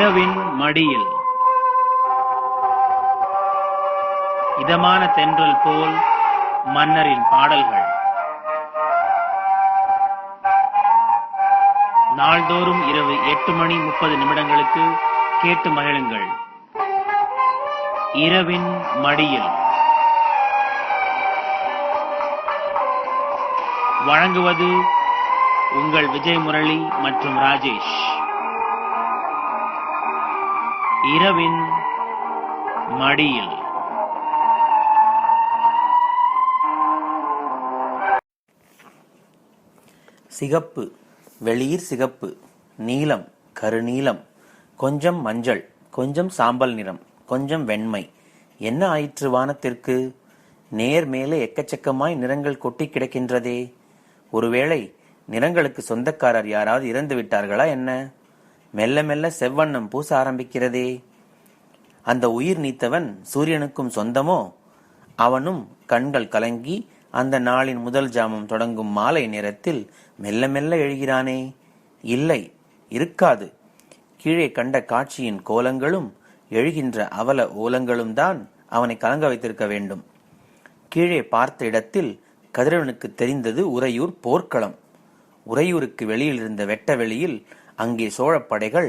இரவின் மடியில் இதமான தென்றல் போல் மன்னரின் பாடல்கள். நாள்தோறும் இரவு 8:30 கேட்டு மகிழுங்கள். இரவின் மடியில் வழங்குவது உங்கள் விஜய் முரளி மற்றும் ராஜேஷ். இரவின் மடியில். சிகப்பு, வெளிர் சிகப்பு, நீலம், கருநீலம், கொஞ்சம் மஞ்சள், கொஞ்சம் சாம்பல் நிறம், கொஞ்சம் வெண்மை. என்ன ஆயிற்று வானத்திற்கு? நேர் மேலே எக்கச்சக்கமாய் நிறங்கள் கொட்டி கிடக்கின்றதே. ஒருவேளை நிறங்களுக்கு சொந்தக்காரர் யாராவது இறந்து விட்டார்களா என்ன? மெல்ல மெல்ல செவ்வண்ணம் பூச ஆரம்பிக்கிறதே. அந்த உயிர் நீத்தவன் சூரியனுக்கும் சொந்தமோ? அவனும் கண்கள் கலங்கி அந்த நாளின் முதல் ஜாமம் தொடங்கும் மாலை நேரத்தில் மெல்ல மெல்ல எழுகிறானே. இல்லை, இருக்காது. கீழே கண்ட காட்சியின் கோலங்களும் எழுகின்ற அவல ஓலங்களும் தான் அவனை கலங்க வைத்திருக்க வேண்டும். கீழே பார்த்த இடத்தில் கதிரவனுக்கு தெரிந்தது உறையூர் போர்க்களம். உறையூருக்கு வெளியில் இருந்த வெட்ட வெளியில் அங்கே சோழப்படைகள்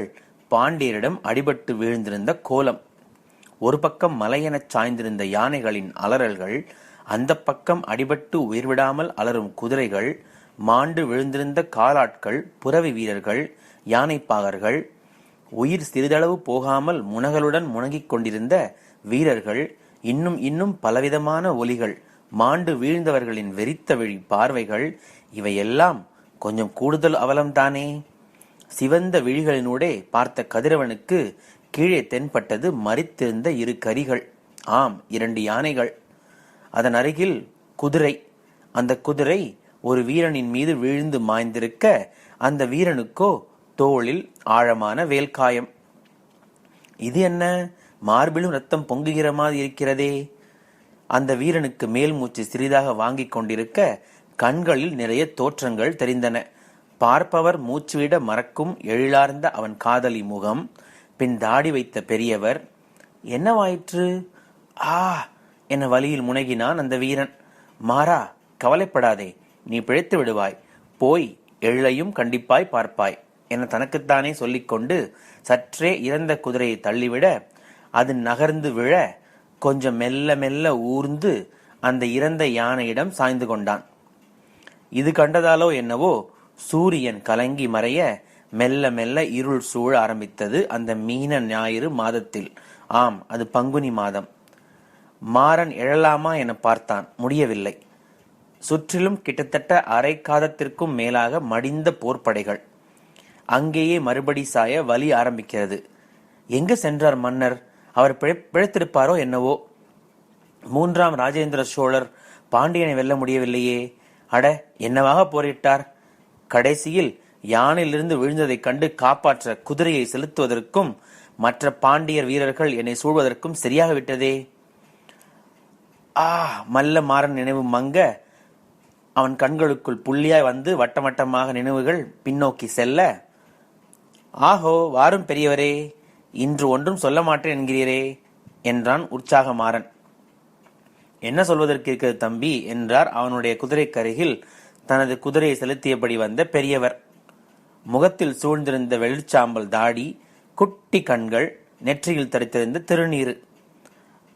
பாண்டியரிடம் அடிபட்டு வீழ்ந்திருந்த கோலம். ஒரு பக்கம் மலையெனச் சாய்ந்திருந்த யானைகளின் அலறல்கள், அந்த பக்கம் அடிபட்டு உயிர்விடாமல் அலரும் குதிரைகள், மாண்டு விழுந்திருந்த காலாட்கள், புரவி வீரர்கள், யானைப்பாகர்கள், உயிர் சிறிதளவு போகாமல் முனகளுடன் முனகிக் கொண்டிருந்த வீரர்கள், இன்னும் பலவிதமான ஒலிகள், மாண்டு வீழ்ந்தவர்களின் வெறித்த விழி பார்வைகள், இவையெல்லாம் கொஞ்சம் கூடுதல் அவலம்தானே. சிவந்த விழிகளினூடே பார்த்த கதிரவனுக்கு கீழே தென்பட்டது மரித்திருந்த 2 கரிகள். ஆம், 2 யானைகள். அதன் அருகில் குதிரை. அந்த குதிரை ஒரு வீரனின் மீது விழுந்து மாய்ந்திருக்க, அந்த வீரனுக்கோ தோளில் ஆழமான வேல்காயம். இது என்ன, மார்பிலும் ரத்தம் பொங்குகிற மாதிரி இருக்கிறதே. அந்த வீரனுக்கு மேல் மூச்சு சிறிதாக வாங்கிக் கொண்டிருக்க கண்களில் நிறைய தோற்றங்கள் தெரிந்தன. பார்ப்பவர் மூச்சுவிட மறக்கும் எழிலார்ந்த அவன் காதலி முகம், பின் தாடி வைத்த பெரியவர். என்னவாயிற்று? ஆ என வலியில் முனகினான் அந்த வீரன். மாறா, கவலைப்படாதே, நீ பிழைத்து விடுவாய், போய் எழிலையும் கண்டிப்பாய் பார்ப்பாய் என தனக்குத்தானே சொல்லிக்கொண்டு சற்றே இறந்த குதிரையை தள்ளிவிட அது நகர்ந்து விழ கொஞ்சம் மெல்ல மெல்ல ஊர்ந்து அந்த இறந்த யானையிடம் சாய்ந்து கொண்டான். இது கண்டதாலோ என்னவோ சூரியன் கலங்கி மறைய மெல்ல மெல்ல இருள் சூழ ஆரம்பித்தது அந்த மீன ஞாயிறு மாதத்தில். ஆம், அது பங்குனி மாதம். மாறன் எழலாமா என பார்த்தான், முடியவில்லை. சுற்றிலும் கிட்டத்தட்ட அரை காதத்திற்கும் மேலாக மடிந்த போர்ப்படைகள். அங்கேயே மறுபடி சாய வலி ஆரம்பிக்கிறது. எங்கு சென்றார் மன்னர்? அவர் பிழைத்திருப்பாரோ என்னவோ. 3ஆம் ராஜேந்திர சோழர் பாண்டியனை வெல்ல முடியவில்லையே. அட, என்னவாக போரிட்டார்? கடைசியில் யானையிலிருந்து விழுந்ததைக் கண்டு காப்பாற்ற குதிரையை செலுத்துவதற்கும் மற்ற பாண்டியர் வீரர்கள் என்னை சூழ்வதற்கும் சரியாக விட்டதே. மல்ல மாறன் நினைவு மங்க அவன் கண்களுக்குள் புள்ளியாய் வந்து வட்டமாக நினைவுகள் பின்னோக்கி செல்ல, ஆஹோ, வாரும் பெரியவரே, இன்று ஒன்றும் சொல்ல மாட்டேன் என்கிறீரே என்றான் உற்சாக மாறன். என்ன சொல்வதற்கு இருக்கிறது தம்பி என்றார் அவனுடைய குதிரைக்கருகில் தனது குதிரையை செலுத்தியபடி வந்த பெரியவர். முகத்தில் சூழ்ந்திருந்த வெளிச்சாம்பல் தாடி, குட்டி கண்கள், நெற்றியில் தரித்திருந்த திருநீரு.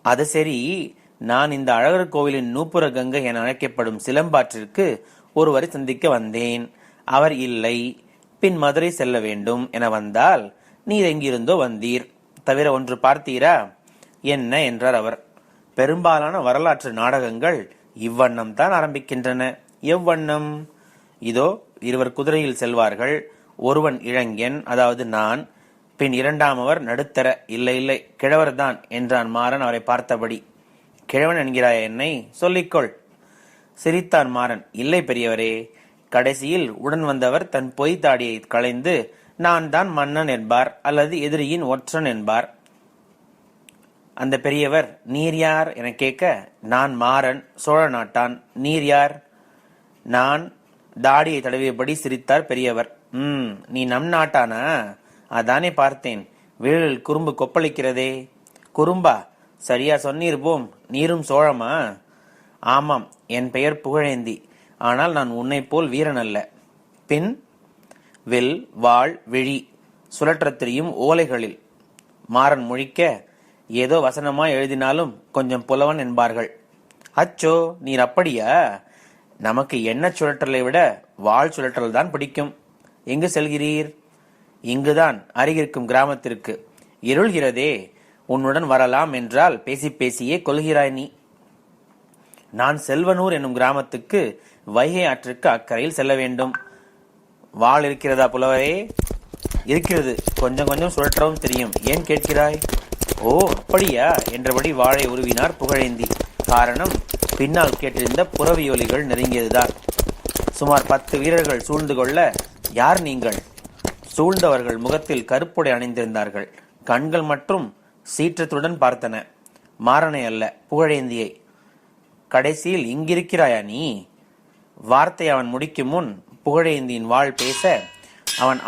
அது சரி, நான் இந்த அழகர் கோவிலின் நூப்புர கங்கை என அழைக்கப்படும் சிலம்பாற்றிற்கு ஒருவரை சந்திக்க வந்தேன். அவர் இல்லை. பின் மதுரை செல்ல வேண்டும் என வந்தால் நீர் எங்கிருந்தோ வந்தீர். தவிர ஒன்று பார்த்தீரா? என்ன என்றார் அவர். பெரும்பாலான வரலாற்று நாடகங்கள் இவ்வண்ணம் தான் ஆரம்பிக்கின்றன. எவ்வண்ணம்? இதோ 2 குதிரையில் செல்வார்கள். ஒருவன் இளைஞன், அதாவது நான். பின் 2ஆமவர் நடுத்தர, இல்லை கிழவர்தான் என்றான் மாறன் அவரை பார்த்தபடி. கிழவன் என்கிறாய் என்னை? சொல்லிக்கொள். சிரித்தான் மாறன். இல்லை பெரியவரே, கடைசியில் உடன் வந்தவர் தன் பொய் தாடியை களைந்து நான் தான் மன்னன் என்பார், அல்லது எதிரியின் ஒற்றன் என்பார். அந்த பெரியவர், நீர் யார் என கேட்க, நான் மாறன், சோழ நாட்டான். நீர் யார்? நான். தாடியை தடவியபடி சிரித்தார் பெரியவர். நீ நம் நாட்டானா? அதானே பார்த்தேன். விரலில் குறும்பு கொப்பளிக்கிறதே. குறும்பா? சரியா சொன்னீர் போம். நீரும் சோழமா? ஆமாம், என் பெயர் புகழேந்தி. ஆனால் நான் உன்னை போல் வீரன் அல்ல. பின்? வில், வாள், விழி சுழற்றத் தெரியும் ஓலைகளில். மாறன் முழிக்க, ஏதோ வசனமாய் எழுதினாலும் கொஞ்சம் புலவன் என்பார்கள். அச்சோ, நீர் அப்படியா? நமக்கு எண்ணெய் சுழற்றலை விட வாள் சுழற்றல் தான் பிடிக்கும். எங்கு செல்கிறீர்? இங்குதான், அருகிருக்கும் கிராமத்திற்கு. இருள்கிறதே, உன்னுடன் வரலாம் என்றால் பேசி பேசியே கொள்கிறாய் நீ. நான் செல்வனூர் என்னும் கிராமத்துக்கு வைகை ஆற்றுக்கு அக்கறையில் செல்ல வேண்டும். வாள் இருக்கிறதா புலவரே? இருக்கிறது, கொஞ்சம் கொஞ்சம் சுழற்றவும் தெரியும். ஏன் கேட்கிறாய்? ஓ அப்படியா என்றபடி வாளை உருவினார் புகழேந்தி. காரணம், பின்னால் கேட்டிருந்த புறவியொலிகள் நெருங்கியதுதான். சுமார் 10 வீரர்கள் சூழ்ந்து கொள்ள, யார் நீங்கள்? சூழ்ந்தவர்கள் முகத்தில் கருப்புடை அணிந்திருந்தார்கள். கண்கள் மற்றும் சீற்றத்துடன் பார்த்தன. மாறனை அல்ல, புகழேந்தியை. கடைசியில் இங்கிருக்கிறாயா நீ? வார்த்தை அவன் முடிக்கும் முன் புகழேந்தியின் வாள் பேச அவன்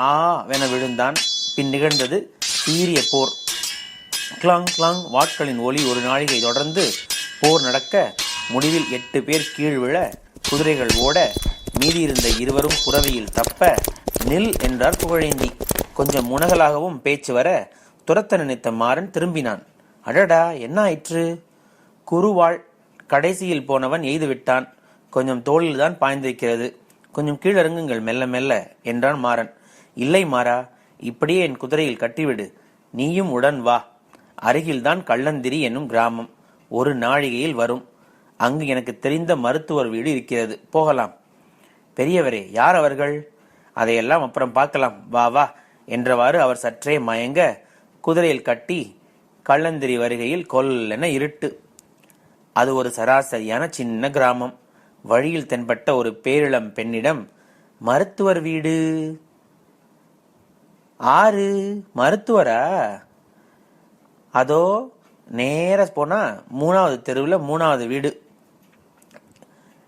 வென விழுந்தான். பின் நிகழ்ந்தது சீரிய போர். கிளாங் கிளாங் வாட்களின் ஒலி ஒரு நாழிகை தொடர்ந்து போர் நடக்க, முடிவில் 8 பேர் கீழ் விழ, குதிரைகள் ஓட, மீதியிருந்த 2 புறவியில் தப்ப, நில் என்றார் புகழேந்தி. கொஞ்சம் முனகலாகவும் பேச்சு வர, துரத்த நினைத்த மாறன் திரும்பினான். அடடா, என்ன ஆயிற்று? குறுவாள். கடைசியில் போனவன் எய்து விட்டான். கொஞ்சம் தோளில்தான் பாய்ந்திருக்கிறது. கொஞ்சம் கீழிறங்குங்கள், மெல்ல மெல்ல என்றான் மாறன். இல்லை மாறா, இப்படியே என் குதிரையில் கட்டிவிடு. நீயும் உடன் வா. அருகில்தான் கள்ளந்திரி என்னும் கிராமம். 1 நாழிகையில் வரும். அங்கு எனக்கு தெரிந்த மருத்துவர் வீடு இருக்கிறது, போகலாம். பெரியவரே, யார் அவர்கள்? அதையெல்லாம் அப்புறம் பார்க்கலாம், வா வா என்றவாறு அவர் சற்றே மயங்க, குதிரையில் கட்டி கள்ளந்திரி வருகையில் கொல்லென இருட்டு. அது ஒரு சராசரியான சின்ன கிராமம். வழியில் தென்பட்ட ஒரு பேரிளம் பெண்ணிடம், மருத்துவர் வீடு? ஆறு மருத்துவரா? அதோ நேர போனா 3வது தெருவில் 3வது வீடு.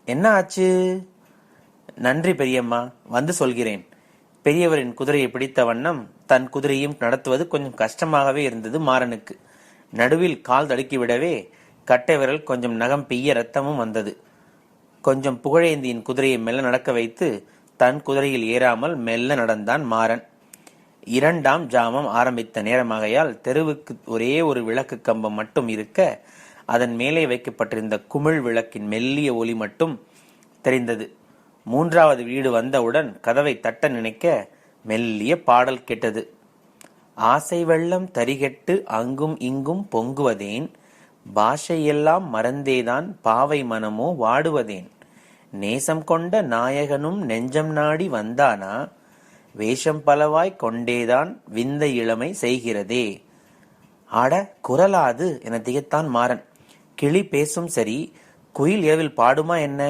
என்ன ஆச்சு? நன்றி பெரியம்மா, வந்து சொல்கிறேன். பெரியவரின் குதிரையை பிடித்த வண்ணம் தன் குதிரையும் நடத்துவது கொஞ்சம் கஷ்டமாகவே இருந்தது மாறனுக்கு. நடுவில் கால் தடுக்கிவிடவே கட்டை விரல் கொஞ்சம் நகம் பெய்ய ரத்தமும் வந்தது. கொஞ்சம் புகழேந்தியின் குதிரையை மெல்ல நடக்க வைத்து தன் குதிரையில் ஏறாமல் மெல்ல நடந்தான் மாறன். 2ஆம் ஜாமம் ஆரம்பித்த நேரமாகையால் தெருவுக்கு ஒரே ஒரு விளக்கு கம்பம் மட்டும் இருக்க, அதன் மேலே வைக்கப்பட்டிருந்த குமிழ் விளக்கின் மெல்லிய ஒளி மட்டும் தெரிந்தது. 3வது வீடு வந்தவுடன் கதவை தட்ட நினைக்க மெல்லிய பாடல் கேட்டது. ஆசை வெள்ளம் தரிகெட்டு அங்கும் இங்கும் பொங்குவதேன், பாஷையெல்லாம் மறந்தேதான் பாவை மனமோ வாடுவதேன், நேசம் கொண்ட நாயகனும் நெஞ்சம் நாடி வந்தானா, வேஷம் பலவாய் கொண்டேதான் விந்த இளமை செய்கிறதே. ஆட, குரலாது என திகைத்தான் மாறன். கிளி பேசும் சரி, குயில் இரவில் பாடுமா என்ன?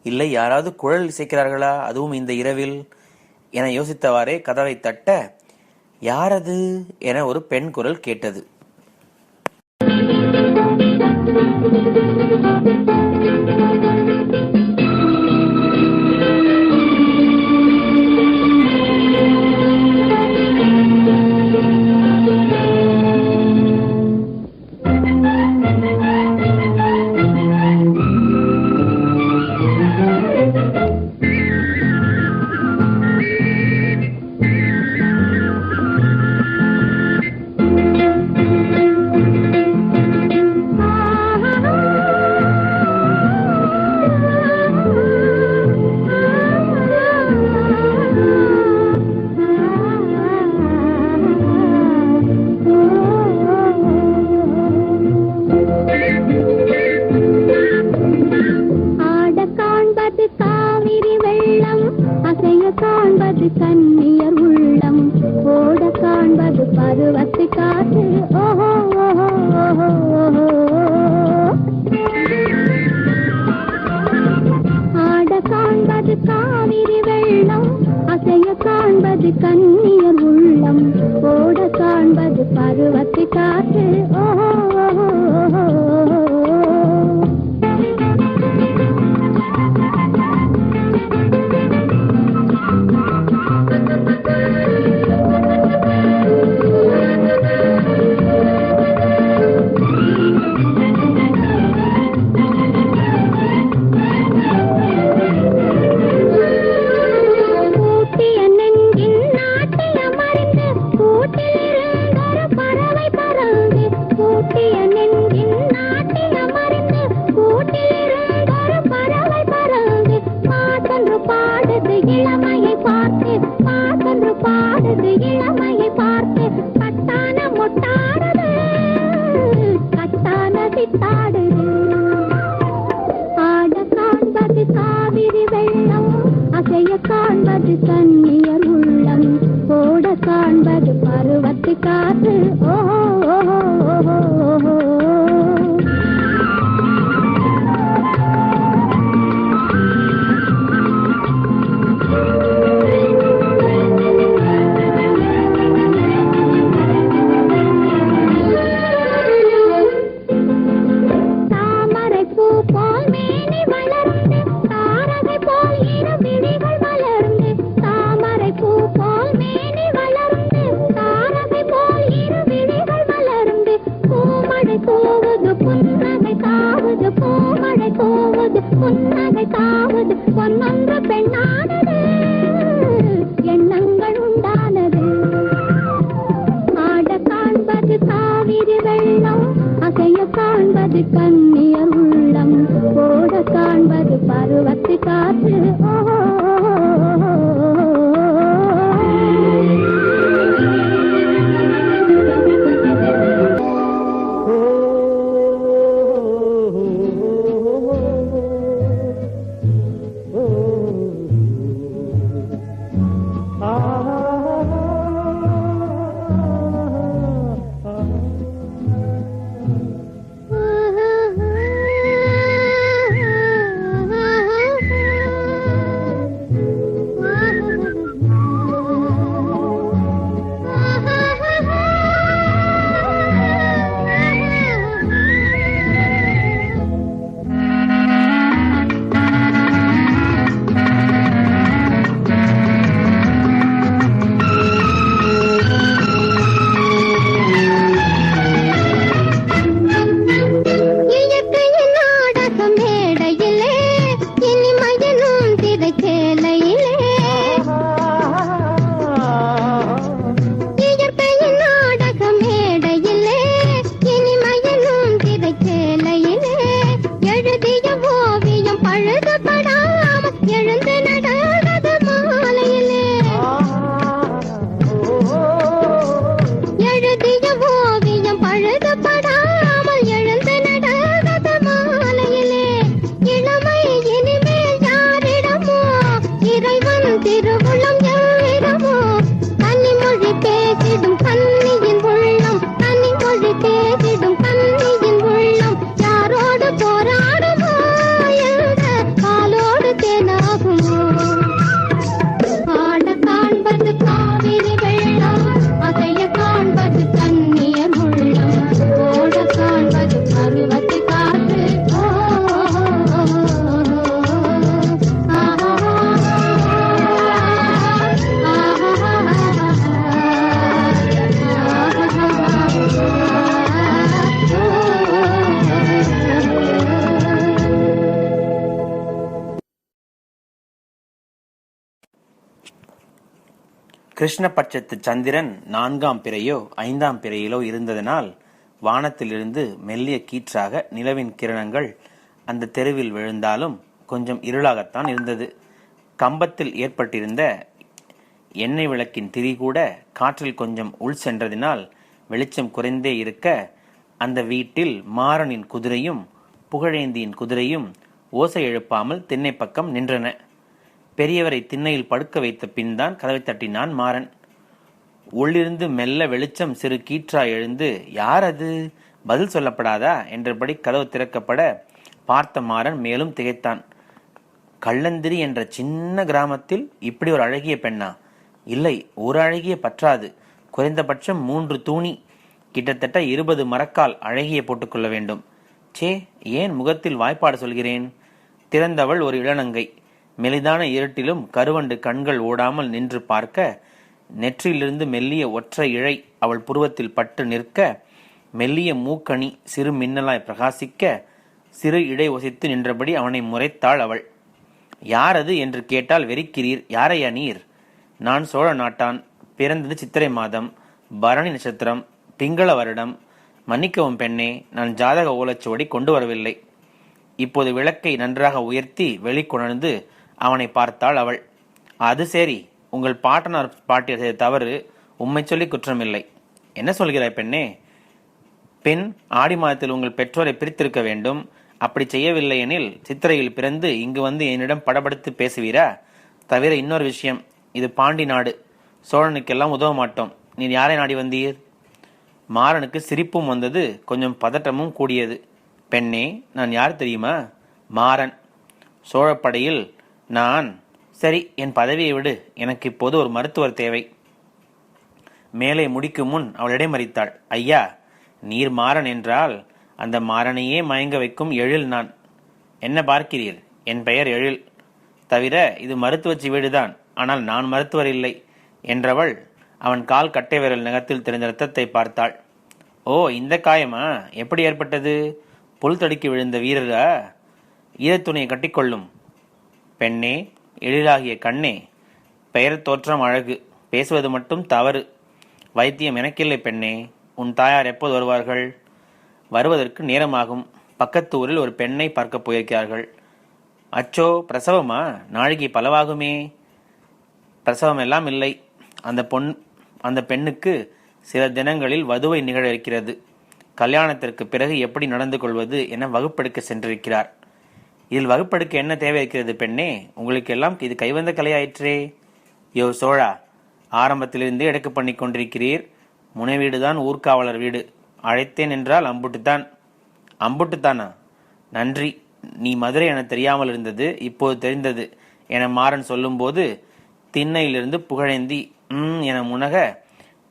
இல்லை யாராவது குழல் இசைக்கிறார்களா, அதுவும் இந்த இரவில் என யோசித்தவாறே கதவை தட்ட, யாரது என ஒரு பெண் குரல் கேட்டது. கூத்தாடுது. ஆட காண்பது காவிரி வெள்ளம், அசைய காண்பது கன்னியர் உள்ளம், ஓட காண்பது பருவத்து காற்று. ஓஹோ ஓஹோ ஓஹோ ஓஹோ. புன்னகை காவது பொன்னொன்று பெண்ணானது, எண்ணங்கள் உண்டானது. ஆட காண்பது காவிரி வெள்ளம், அசைய காண்பது கன்னியர் உள்ளம், ஓட காண்பது பருவத்து காற்று. ஓஹோ. கிருஷ்ணபட்சத்து சந்திரன் 4ஆம் பிறையோ 5ஆம் பிறையிலோ இருந்ததனால் வானத்திலிருந்து மெல்லிய கீற்றாக நிலவின் கிரணங்கள் அந்த தெருவில் விழுந்தாலும் கொஞ்சம் இருளாகத்தான் இருந்தது. கம்பத்தில் ஏற்பட்டிருந்த எண்ணெய் விளக்கின் திரி கூட காற்றில் கொஞ்சம் உள் சென்றதினால் வெளிச்சம் குறைந்தே இருக்க, அந்த வீட்டில் மாறனின் குதிரையும் புகழேந்தியின் குதிரையும் ஓசை எழுப்பாமல் திண்ணை பக்கம் நின்றன. பெரியவரை திண்ணையில் படுக்க வைத்த பின் தான் கதவை தட்டினான் மாறன். உள்ளிருந்து மெல்ல வெளிச்சம் சிறு கீற்றாய் எழுந்து, யார் அது, பதில் சொல்லப்படாதா என்றபடி கதவு திறக்கப்பட பார்த்த மாறன் மேலும் திகைத்தான். கள்ளந்திரி என்ற சின்ன கிராமத்தில் இப்படி ஒரு அழகிய பெண்ணா? இல்லை, ஒரு அழகிய பற்றாது, குறைந்தபட்சம் 3 தூணி, கிட்டத்தட்ட 20 மரக்கால் அழகிய போட்டுக்கொள்ள வேண்டும். சே, ஏன் முகத்தில் வாய்ப்பாடு சொல்கிறேன்? திறந்தவள் ஒரு இளநங்கை. மெலிதான இருட்டிலும் கருவண்டு கண்கள் ஓடாமல் நின்று பார்க்க, நெற்றியிலிருந்து மெல்லிய ஒற்றை இழை அவள் புருவத்தில் பட்டு நிற்க, மெல்லிய மூக்கணி சிறு மின்னலாய் பிரகாசிக்க, சிறு இடை ஒசித்து நின்றபடி அவனை முறைத்தாள் அவள். யாரது என்று கேட்டால் வெறிக்கிறீர், யாரையா நீர்? நான் சோழ நாட்டான், பிறந்தது சித்திரை மாதம், பரணி நட்சத்திரம், பிங்கள வருடம். மன்னிக்கவும் பெண்ணே, நான் ஜாதக ஓலைச்சுவடி கொண்டு வரவில்லை. இப்போது விளக்கை நன்றாக உயர்த்தி வெளிக்கொணர்ந்து அவனை பார்த்தாள் அவள். அது சரி, உங்கள் பாட்டனார் பாட்டியர் செய்த தவறு, உம்மை சொல்லி குற்றமில்லை. என்ன சொல்கிறாய் பெண்ணே? பின் ஆடி மாதத்தில் உங்கள் பெற்றோரை பிரித்திருக்க வேண்டும். அப்படி செய்யவில்லை எனில் சித்திரையில் பிறந்து இங்கு வந்து என்னிடம் படபடுத்து பேசுவீரா? தவிர இன்னொரு விஷயம், இது பாண்டி நாடு. சோழனுக்கெல்லாம் உதவ மாட்டோம். நீர் யாரை நாடி வந்தீர்? மாறனுக்கு சிரிப்பும் வந்தது, கொஞ்சம் பதட்டமும் கூடியது. பெண்ணே, நான் யார் தெரியுமா? மாறன். சோழப்படையில் நான். சரி, என் பதவியை விடு. எனக்கு இப்போது ஒரு மருத்துவர் தேவை. மேலே முடிக்கும் முன் அவள் இடைமறித்தாள். ஐயா, நீர் மாறன் என்றால் அந்த மாறனையே மயங்க வைக்கும் எழில் நான். என்ன பார்க்கிறீர்? என் பெயர் எழில். தவிர இது மருத்துவச்சி வீடுதான், ஆனால் நான் மருத்துவர் இல்லை என்றவள் அவன் கால் கட்டை விரல் நகத்தில் தெரிந்த ரத்தத்தை பார்த்தாள். ஓ, இந்த காயமா? எப்படி ஏற்பட்டது? புல் தடுக்கி விழுந்த வீரரா? ஈரத்துணியை கட்டிக்கொள்ளும். பெண்ணே, எழிலாகிய கண்ணே, பெயர் தோற்றம் அழகு, பேசுவது மட்டும் தவறு. வைத்தியம் எனக்கில்லை பெண்ணே. உன் தாயார் எப்போது வருவார்கள்? வருவதற்கு நேரமாகும். பக்கத்து ஊரில் ஒரு பெண்ணை பார்க்க போயிருக்கிறார்கள். அச்சோ, பிரசவமா? நாழிகை பலவாகுமே. பிரசவம் எல்லாம் இல்லை. அந்த பெண்ணுக்கு சில தினங்களில் வதுவை நிகழ இருக்கிறது. கல்யாணத்திற்கு பிறகு எப்படி நடந்து கொள்வது என வகுப்பெடுக்க சென்றிருக்கிறார். இதில் வகுப்பெடுக்க என்ன தேவை இருக்கிறது பெண்ணே? உங்களுக்கு எல்லாம் இது கைவந்த கலையாயிற்றே. யோ சோழா, ஆரம்பத்திலிருந்தே எடுக்க பண்ணி கொண்டிருக்கிறீர். முனை வீடுதான் ஊர்காவலர் வீடு. அழைத்தேன் என்றால் அம்புட்டுத்தான். அம்புட்டுத்தானா? நன்றி. நீ மதுரை என தெரியாமல் இருந்தது, இப்போது தெரிந்தது என மாறன் சொல்லும்போது திண்ணையிலிருந்து புகழேந்தி என முனக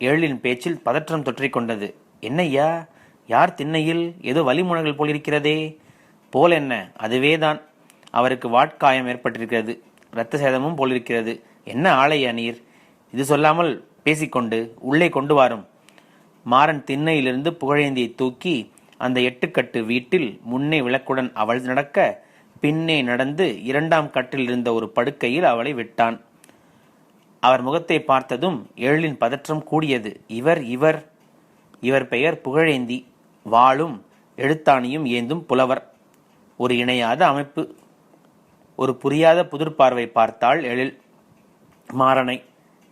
எழிலின் பேச்சில் பதற்றம் தொற்றிக்கொண்டது. என்னையா, யார் திண்ணையில்? ஏதோ வழிமுனகள் போலிருக்கிறதே. போல் என்ன, அதுவேதான். அவருக்கு வாட்காயம் ஏற்பட்டிருக்கிறது. இரத்த சேதமும் போலிருக்கிறது. என்ன ஆளையா நீர்? இது சொல்லாமல் பேசிக்கொண்டு உள்ளே கொண்டு வாரும். மாறன் திண்ணையிலிருந்து புகழேந்தியை தூக்கி அந்த 8 கட்டு வீட்டில் முன்னே விளக்குடன் அவள் நடக்க பின்னே நடந்து 2ஆம் கட்டில் இருந்த ஒரு படுக்கையில் அவளை விட்டான். அவர் முகத்தை பார்த்ததும் எழிலின் பதற்றம் கூடியது. இவர் பெயர் புகழேந்தி. வாளும் எழுத்தாணியும் ஏந்தும் புலவர். ஒரு இணையாத அமைப்பு. ஒரு புரியாத புதிர் பார்வை பார்த்தாள் எழில் மாறனை.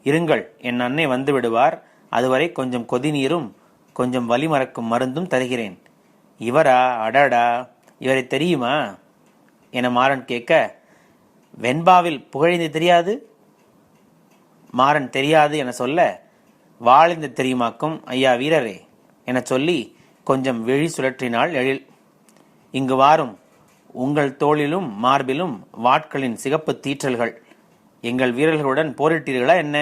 இருங்கள், என் அன்னை வந்து விடுவார். அதுவரை கொஞ்சம் கொதிநீரும் கொஞ்சம் வலி மறக்கும் மருந்தும் தருகிறேன். இவரா? அடடா, இவரை தெரியுமா என மாறன் கேட்க, வெண்பாவில் புகழேந்தி தெரியாது? மாறன் தெரியாது என சொல்ல, வாழிந்து தெரியுமாக்கும் ஐயா வீரரே என சொல்லி கொஞ்சம் விழி சுழற்றினாள் எழில். இங்கு வாரும். உங்கள் தோளிலும் மார்பிலும் வாட்களின் சிகப்பு தீற்றல்கள். எங்கள் வீரர்களுடன் போரிட்டீர்களா என்ன?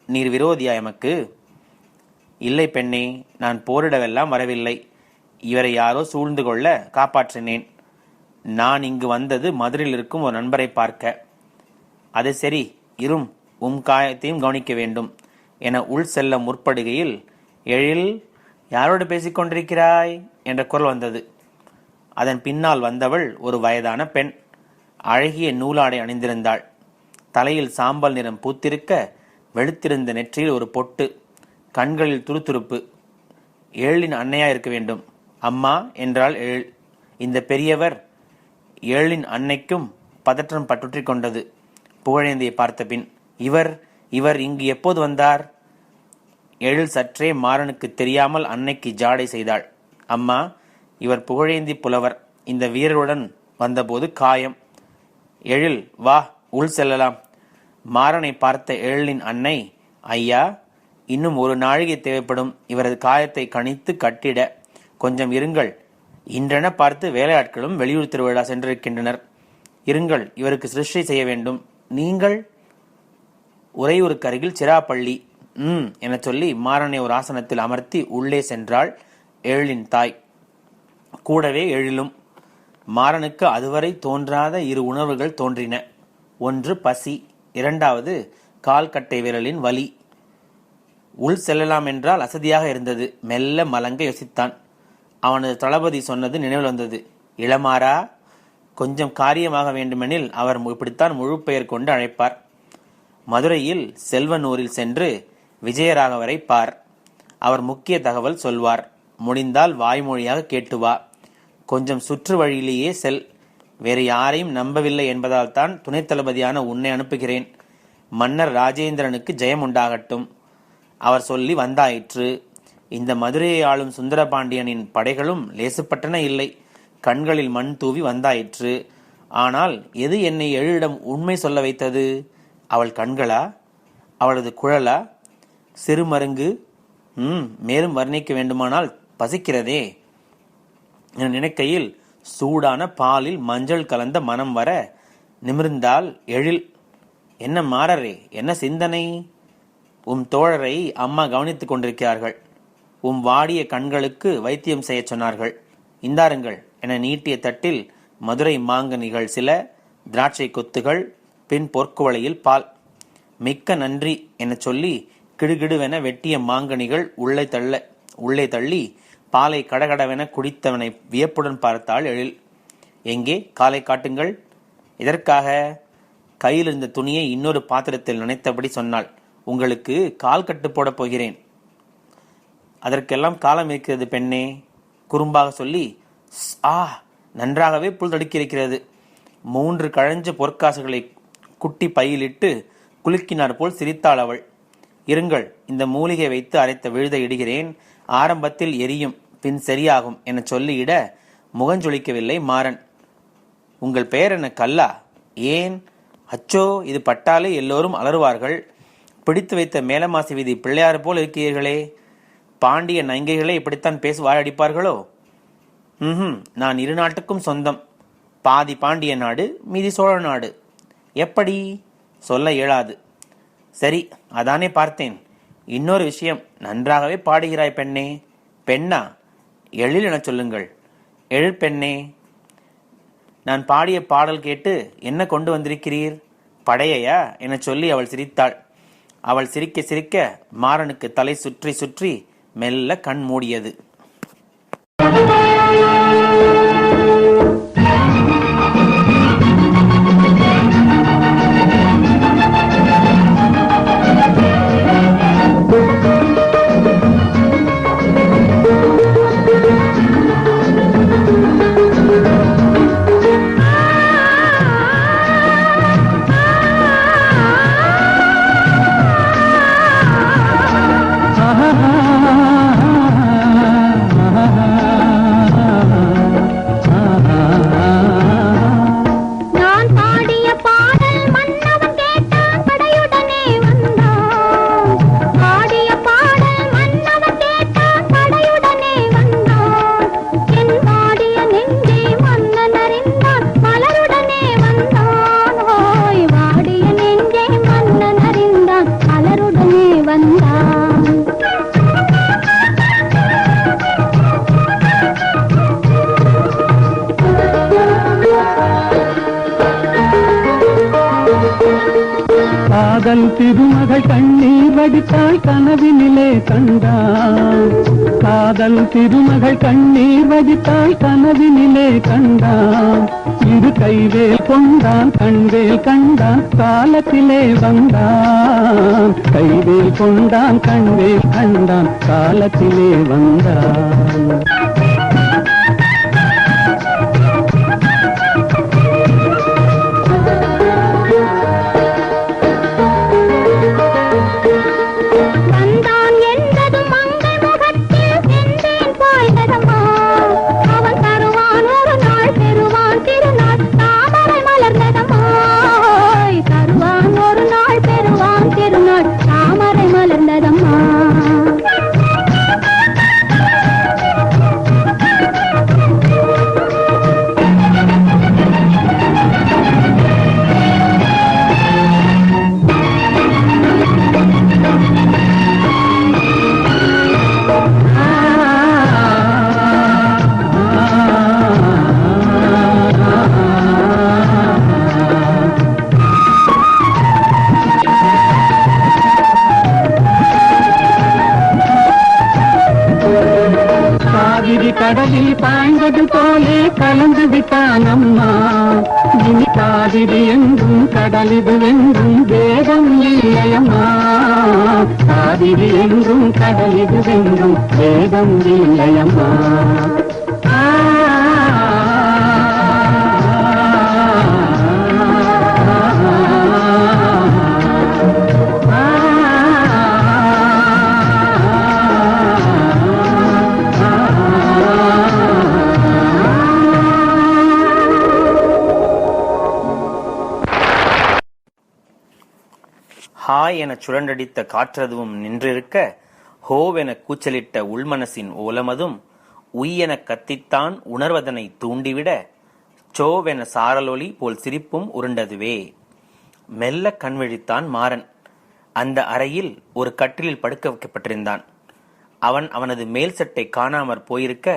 நீர் விரோதியா எமக்கு? இல்லை பெண்ணே, நான் போரிடவெல்லாம் வரவில்லை. இவரை யாரோ சூழ்ந்து கொள்ள காப்பாற்றினேன். நான் இங்கு வந்தது மதுரையில் இருக்கும் ஒரு நண்பரை பார்க்க. அது சரி, இரும், காயத்தையும் கவனிக்க வேண்டும் என உள் செல்ல முற்படுகையில், எழில், யாரோடு பேசிக்கொண்டிருக்கிறாய் என்ற குரல் வந்தது. அதன் பின்னால் வந்தவள் ஒரு வயதான பெண். அழகிய நூலாடை அணிந்திருந்தாள். தலையில் சாம்பல் நிறம் பூத்திருக்க, வெளுத்திருந்த நெற்றியில் ஒரு பொட்டு, கண்களில் துருதுருப்பு. எழிலின் அன்னையா இருக்க வேண்டும். அம்மா என்றாள் எழில். இந்த பெரியவர்? எழிலின் அன்னைக்கும் பதற்றம் பற்றுற்றிக் கொண்டது புகழேந்தியை பார்த்த பின். இவர் இங்கு எப்போது வந்தார்? எழில் சற்றே மாறனுக்கு தெரியாமல் அன்னைக்கு ஜாடை செய்தாள். அம்மா, இவர் புகழேந்தி புலவர். இந்த வீரருடன் வந்தபோது காயம். எழில், வா, உள் செல்லலாம். மாறனை பார்த்த எழிலின் அன்னை, ஐயா, இன்னும் ஒரு நாழிகை தேவைப்படும் இவரது காயத்தை கணித்து கட்டிட. கொஞ்சம் இருங்கள். இன்றென பார்த்து வேலையாட்களும் வெளியூர் திருவிழா சென்றிருக்கின்றனர். இருங்கள், இவருக்கு சிருஷ்டி செய்ய வேண்டும். நீங்கள்? உறையூருக்கு அருகில் சிராப்பள்ளி. என சொல்லி மாறனை ஒரு ஆசனத்தில் அமர்த்தி உள்ளே சென்றாள் எழிலின் தாய். கூடவே எழிலும். மாறனுக்கு அதுவரை தோன்றாத 2 உணர்வுகள் தோன்றின. ஒன்று பசி, 2வது கால்கட்டை விரலின் வலி. உள் செல்லலாம் என்றால் அசதியாக இருந்தது. மெல்ல மலங்க யோசித்தான். அவனது தளபதி சொன்னது நினைவில் வந்தது. இளமாறா, கொஞ்சம் காரியமாக வேண்டுமெனில் அவர் இப்படித்தான் முழு பெயர் கொண்டு அழைப்பார். மதுரையில் செல்வனூரில் சென்று விஜயராகவரை பார். அவர் முக்கிய தகவல் சொல்வார். முடிந்தால் வாய்மொழியாக கேட்டு வா. கொஞ்சம் சுற்று வழியிலேயே செல். வேறு யாரையும் நம்பவில்லை என்பதால் தான் துணை தளபதியான உன்னை அனுப்புகிறேன். மன்னர் ராஜேந்திரனுக்கு ஜெயம் உண்டாகட்டும். அவர் சொல்லி வந்தாயிற்று. இந்த மதுரையை ஆளும் சுந்தரபாண்டியனின் படைகளும் லேசுப்பட்டன இல்லை. கண்களில் மண் தூவி வந்தாயிற்று. ஆனால் எது என்னை எழிலிடம் உண்மை சொல்ல வைத்தது? அவள் கண்களா? அவளது குழலா? சிறுமருங்கு? மேலும் வர்ணிக்க வேண்டுமானால் பசிக்கிறதே என நினைக்கையில் சூடான பாலில் மஞ்சள் கலந்த மனம் வர நிமிர்ந்தால் எழில். என்ன மாறரே, என்ன சிந்தனை? தோழரை அம்மா கவனித்துக் கொண்டிருக்கிறார்கள். வாடிய கண்களுக்கு வைத்தியம் செய்ய சொன்னார்கள். இந்தாருங்கள் என நீட்டிய தட்டில் மதுரை மாங்கனிகள் சில, திராட்சை கொத்துகள், பின் பொற்குவளையில் பால். மிக்க நன்றி என சொல்லி கிடுகிடுவென வெட்டிய மாங்கனிகள் உள்ளே தள்ளி பாலை கடகடவென குடித்தவனை வியப்புடன் பார்த்தாள் எழில். எங்கே காலை காட்டுங்கள். இதற்காக கையில் இருந்த துணியை இன்னொரு பாத்திரத்தில் நினைத்தபடி சொன்னாள். உங்களுக்கு கால் கட்டு போடப் போகிறேன். அதற்கெல்லாம் காலம் இருக்கிறது பெண்ணே, குறும்பாக சொல்லி, நன்றாகவே புல் தடுக்கியிருக்கிறது. 3 கழஞ்ச பொற்காசுகளை குட்டி பையிலிட்டு குலுக்கினார் போல் சிரித்தாள் அவள். இருங்கள், இந்த மூலிகை வைத்து அரைத்த விழுதை இடுகிறேன். ஆரம்பத்தில் எரியும், பின் சரியாகும் என சொல்லியிட முகஞ்சொலிக்கவில்லை மாறன். உங்கள் பெயர் என்ன? கல்லா? ஏன்? அச்சோ, இது பட்டாலே எல்லோரும் அலறுவார்கள். பிடித்து வைத்த மேலமாசி வீதி பிள்ளையார் போல் இருக்கிறீர்களே. பாண்டிய நங்கைகளே இப்படித்தான் பேசி வாழடிப்பார்களோ? நான் 2 நாட்டுக்கும் சொந்தம். பாதி பாண்டிய நாடு, மீதி சோழ நாடு. எப்படி சொல்ல இயலாது. சரி, அதானே பார்த்தேன். இன்னொரு விஷயம், நன்றாகவே பாடுகிறாய் பெண்ணே. பெண்ணா? எழில் என சொல்லுங்கள். எழில் பெண்ணே, நான் பாடிய பாடல் கேட்டு என்ன கொண்டு வந்திருக்கிறீர்? படையையா என சொல்லி அவள் சிரித்தாள். அவள் சிரிக்க சிரிக்க மாறனுக்கு தலை சுற்றி சுற்றி மெல்ல கண் மூடியது. காதல் திருமகள் கண்ணீர் வடித்தாள் கனவினிலே கண்டான். காதல் திருமகள் கண்ணீர் வடித்தாள் கனவினிலே கண்டான். இரு கைவேல் கொண்டான் கண்வேல் கண்டான் காலத்திலே வந்தான். கைவேல் கொண்டான் கண்வேல் கண்டான் காலத்திலே வந்தான். கடலில் பாய்ந்தது போலே கலந்து விட்டான் அம்மா. இனி காவிரி என்றும் கடலிது என்றும் வேதம் இல்லையம்மா. காவிரி என்றும் கடலிது என்றும் வேதம் இல்லையம்மா. ஆய் எனச் சுழன்றடித்த காற்றதுவும் நின்றிருக்க, ஹோவென கூச்சலிட்ட உள்மனசின் ஓலமதும் உய்யெனக் கத்தித்தான் உணர்வதனை தூண்டிவிட, சோவென சாரலொளி போல் சிரிப்பும் உருண்டதுவே. மெல்ல கண் விழித்தான் மாறன். அந்த அறையில் ஒரு கட்டிலில் படுக்க வைக்கப்பட்டிருந்தான். அவனது மேல் சட்டை காணாமற் போயிருக்க,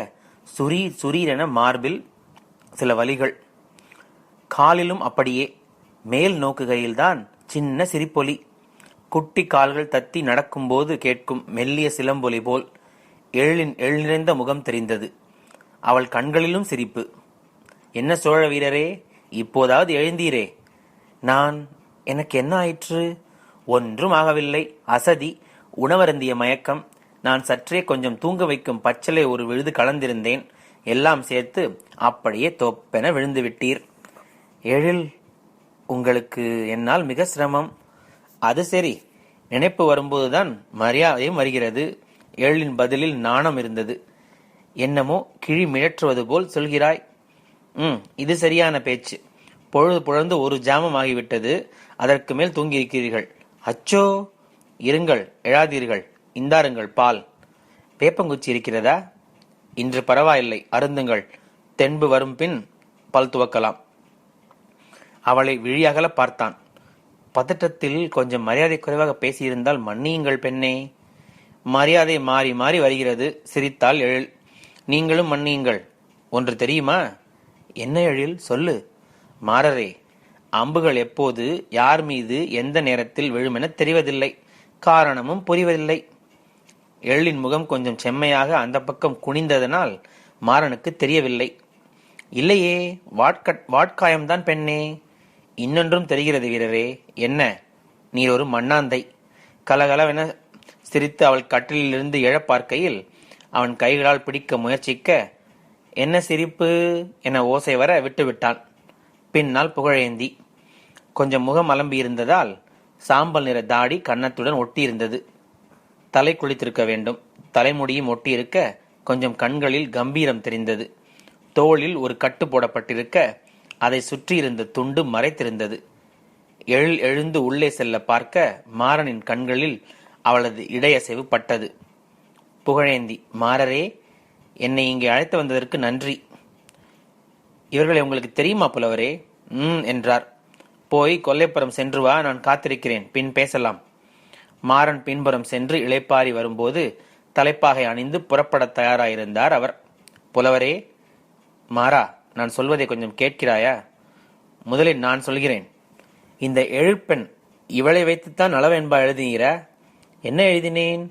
சுரீர் சுரீரென மார்பில் சில வலிகள். காலிலும் அப்படியே. மேல் நோக்குகையில்தான் சின்ன சிரிப்பொலி. குட்டி கால்கள் தத்தி நடக்கும்போது கேட்கும் மெல்லிய சிலம்பொலி போல் எழிலின் எழில்நிறைந்த முகம் தெரிந்தது. அவள் கண்களிலும் சிரிப்பு. என்ன சோழ வீரரே, இப்போதாவது எழுந்தீரே? எனக்கு என்ன ஆயிற்று? ஒன்றும் ஆகவில்லை. அசதி, உணவருந்திய மயக்கம். நான் சற்றே கொஞ்சம் தூங்க வைக்கும் பச்சளை ஒரு விழுது கலந்திருந்தேன். எல்லாம் சேர்த்து அப்படியே தொப்பென விழுந்து விட்டீர். எழில், உங்களுக்கு என்னால் மிக சிரமம். அது சரி, நினைப்பு வரும்போதுதான் மரியாதையும் வருகிறது. எழிலின் பதிலில் நாணம் இருந்தது. என்னமோ கிழி மிழற்றுவது போல் சொல்கிறாய். இது சரியான பேச்சு. பொழுது புழந்து ஒரு ஜாமம் ஆகிவிட்டது. அதற்கு மேல் தூங்கியிருக்கிறீர்கள். அச்சோ, இருங்கள், எழாதீர்கள். இந்தாருங்கள் பால். வேப்பங்குச்சி இருக்கிறதா? இன்று பரவாயில்லை, அருந்துங்கள். தென்பு வரும் பின் பல் துவக்கலாம். அவளை விழியகல பார்த்தான். பதட்டத்தில் கொஞ்சம் மரியாதை குறைவாக பேசியிருந்தால் மன்னியுங்கள் பெண்ணே. மரியாதை மாறி மாறி வருகிறது. சிரித்தாள் எழில். நீங்களும் மன்னியுங்கள். ஒன்று தெரியுமா? என்ன எழில், சொல்லு. மாறரே, அம்புகள் எப்போது யார் மீது எந்த நேரத்தில் விழுமென தெரிவதில்லை. காரணமும் புரிவதில்லை. எழிலின் முகம் கொஞ்சம் செம்மையாக அந்த பக்கம் குனிந்ததனால் மாறனுக்கு தெரியவில்லை. இல்லையே, வாட்காயம்தான் பெண்ணே. இன்னொன்றும் தெரிகிறது வீரரே. என்ன? நீர் ஒரு மண்ணாந்தை. கலகலவென சிரித்து அவள் கட்டிலிருந்து எழ பார்க்கையில் அவன் கைகளால் பிடிக்க முயற்சிக்க, என்ன சிரிப்பு என ஓசை வர விட்டுவிட்டான். பின்னால் புகழேந்தி. கொஞ்சம் முகம் அலம்பியிருந்ததால் சாம்பல் நிற தாடி கன்னத்துடன் ஒட்டியிருந்தது. தலை குளித்திருக்க வேண்டும். தலைமுடியும் ஒட்டியிருக்க கொஞ்சம் கண்களில் கம்பீரம் தெரிந்தது. தோளில் ஒரு கட்டு போடப்பட்டிருக்க அதை சுற்றியிருந்த துண்டு மறைத்திருந்தது. எழுந்து உள்ளே செல்ல பார்க்க மாறனின் கண்களில் அவளது இடையசைவு பட்டது. புகழேந்தி, மாறரே, என்னை இங்கே அழைத்து வந்ததற்கு நன்றி. இவர்களை உங்களுக்கு தெரியுமா புலவரே? என்றார். போய் கொல்லைப்புறம் சென்று வா, நான் காத்திருக்கிறேன், பின் பேசலாம். மாறன் பின்புறம் சென்று இளைப்பாரி வரும்போது தலைப்பாகை அணிந்து புறப்பட தயாராயிருந்தார் அவர். புலவரே, மாறா, நான் சொல்வதை கொஞ்சம் கேட்கிறாயா? முதலில் நான் சொல்கிறேன். இந்த எழிற்பெண், இவளை வைத்துத்தான் நலவென்பா எழுதுகிறா? என்ன எழுதினேன்?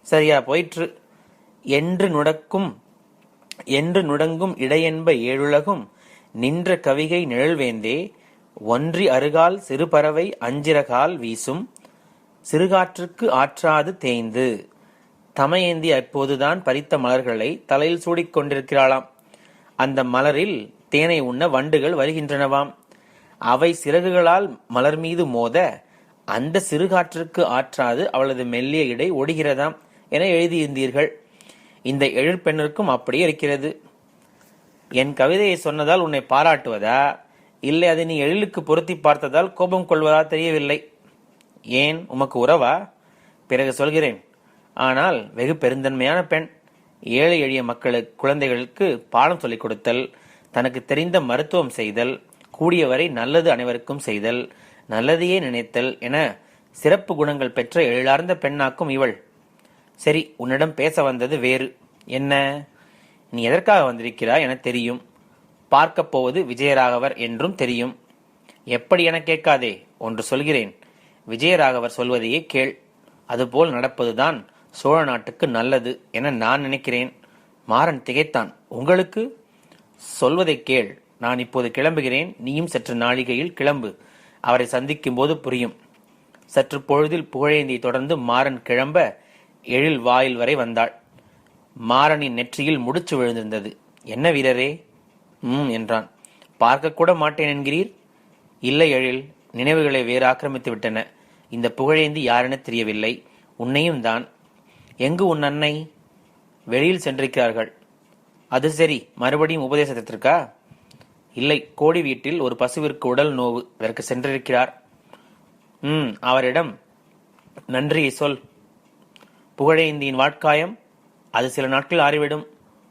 சரியா போயிற்று. என்று நுடங்கும் இடையென்ப ஏழுலகும் நின்ற கவிகை நிழல்வேந்தே, ஒன்றி அருகால் சிறுபறவை அஞ்சிறகால் வீசும் சிறுகாற்றுக்கு ஆற்றாது தேய்ந்து. தமையேந்தி அப்போதுதான் பறித்த மலர்களை தலையில் சூடிக்கொண்டிருக்கிறாளாம். அந்த மலரில் தேனை உண்ண வண்டுகள் வருகின்றனவாம். அவை சிறகுகளால் மலர் மீது மோத அந்த சிறுகாற்றுக்கு ஆற்றாது அவளது மெல்லிய இடை ஒடுகிறதாம் என எழுதியிருந்தீர்கள். இந்த எழிற்பெண்ணிற்கும் அப்படியே இருக்கிறது. என் கவிதையை சொன்னதால் உன்னை பாராட்டுவதா, இல்லை அதை நீ எழிலுக்கு பொருத்தி பார்த்ததால் கோபம் கொள்வதா தெரியவில்லை. ஏன், உமக்கு உறவா? பிறகு சொல்கிறேன். ஆனால் வெகு பெருந்தன்மையான பெண். ஏழை எளிய குழந்தைகளுக்கு பாடம் சொல்லிக் கொடுத்தல், தனக்கு தெரிந்த மருத்துவம் செய்தல், கூடியவரை நல்லது அனைவருக்கும் செய்தல், நல்லதையே நினைத்தல் என சிறப்பு குணங்கள் பெற்ற எழிலார்ந்த பெண்ணாக்கும் இவள். சரி, உன்னிடம் பேச வந்தது வேறு. என்ன? நீ எதற்காக வந்திருக்கிறாய் என தெரியும். பார்க்கப் போவது விஜயராகவர் என்றும் தெரியும். எப்படி என கேட்காதே, ஒன்று சொல்கிறேன். விஜயராகவர் சொல்வதையே கேள். அதுபோல் நடப்பதுதான் சோழ நாட்டுக்கு நல்லது என நான் நினைக்கிறேன். மாறன் திகைத்தான். உங்களுக்கு? சொல்வதை கேள். நான் இப்போது கிளம்புகிறேன். நீயும் சற்று நாழிகையில் கிளம்பு. அவரை சந்திக்கும் போது புரியும். சற்று பொழுதில் புகழேந்தியை தொடர்ந்து மாறன் கிளம்ப எழில் வாயில் வரை வந்தாள். மாறனின் நெற்றியில் முடிச்சு விழுந்திருந்தது. என்ன வீரரே? என்றான். பார்க்க கூட மாட்டேன் என்கிறீர்? இல்லை எழில், நினைவுகளை வேறு ஆக்கிரமித்து விட்டன. இந்த புகழேந்தி யாரென தெரியவில்லை. உன்னையும் தான். எங்கு உன் அன்னை? வெளியில் சென்றிருக்கிறார்கள். அது சரி, மறுபடியும் உபதேசத்திற்கா? இல்லை, கோடி வீட்டில் ஒரு பசுவிற்கு உடல் நோவு, அதற்கு சென்றிருக்கிறார். அவரிடம் நன்றியை சொல். புகழேந்தியின் வாட்காயம் அது சில நாட்கள் ஆறிவிடும்.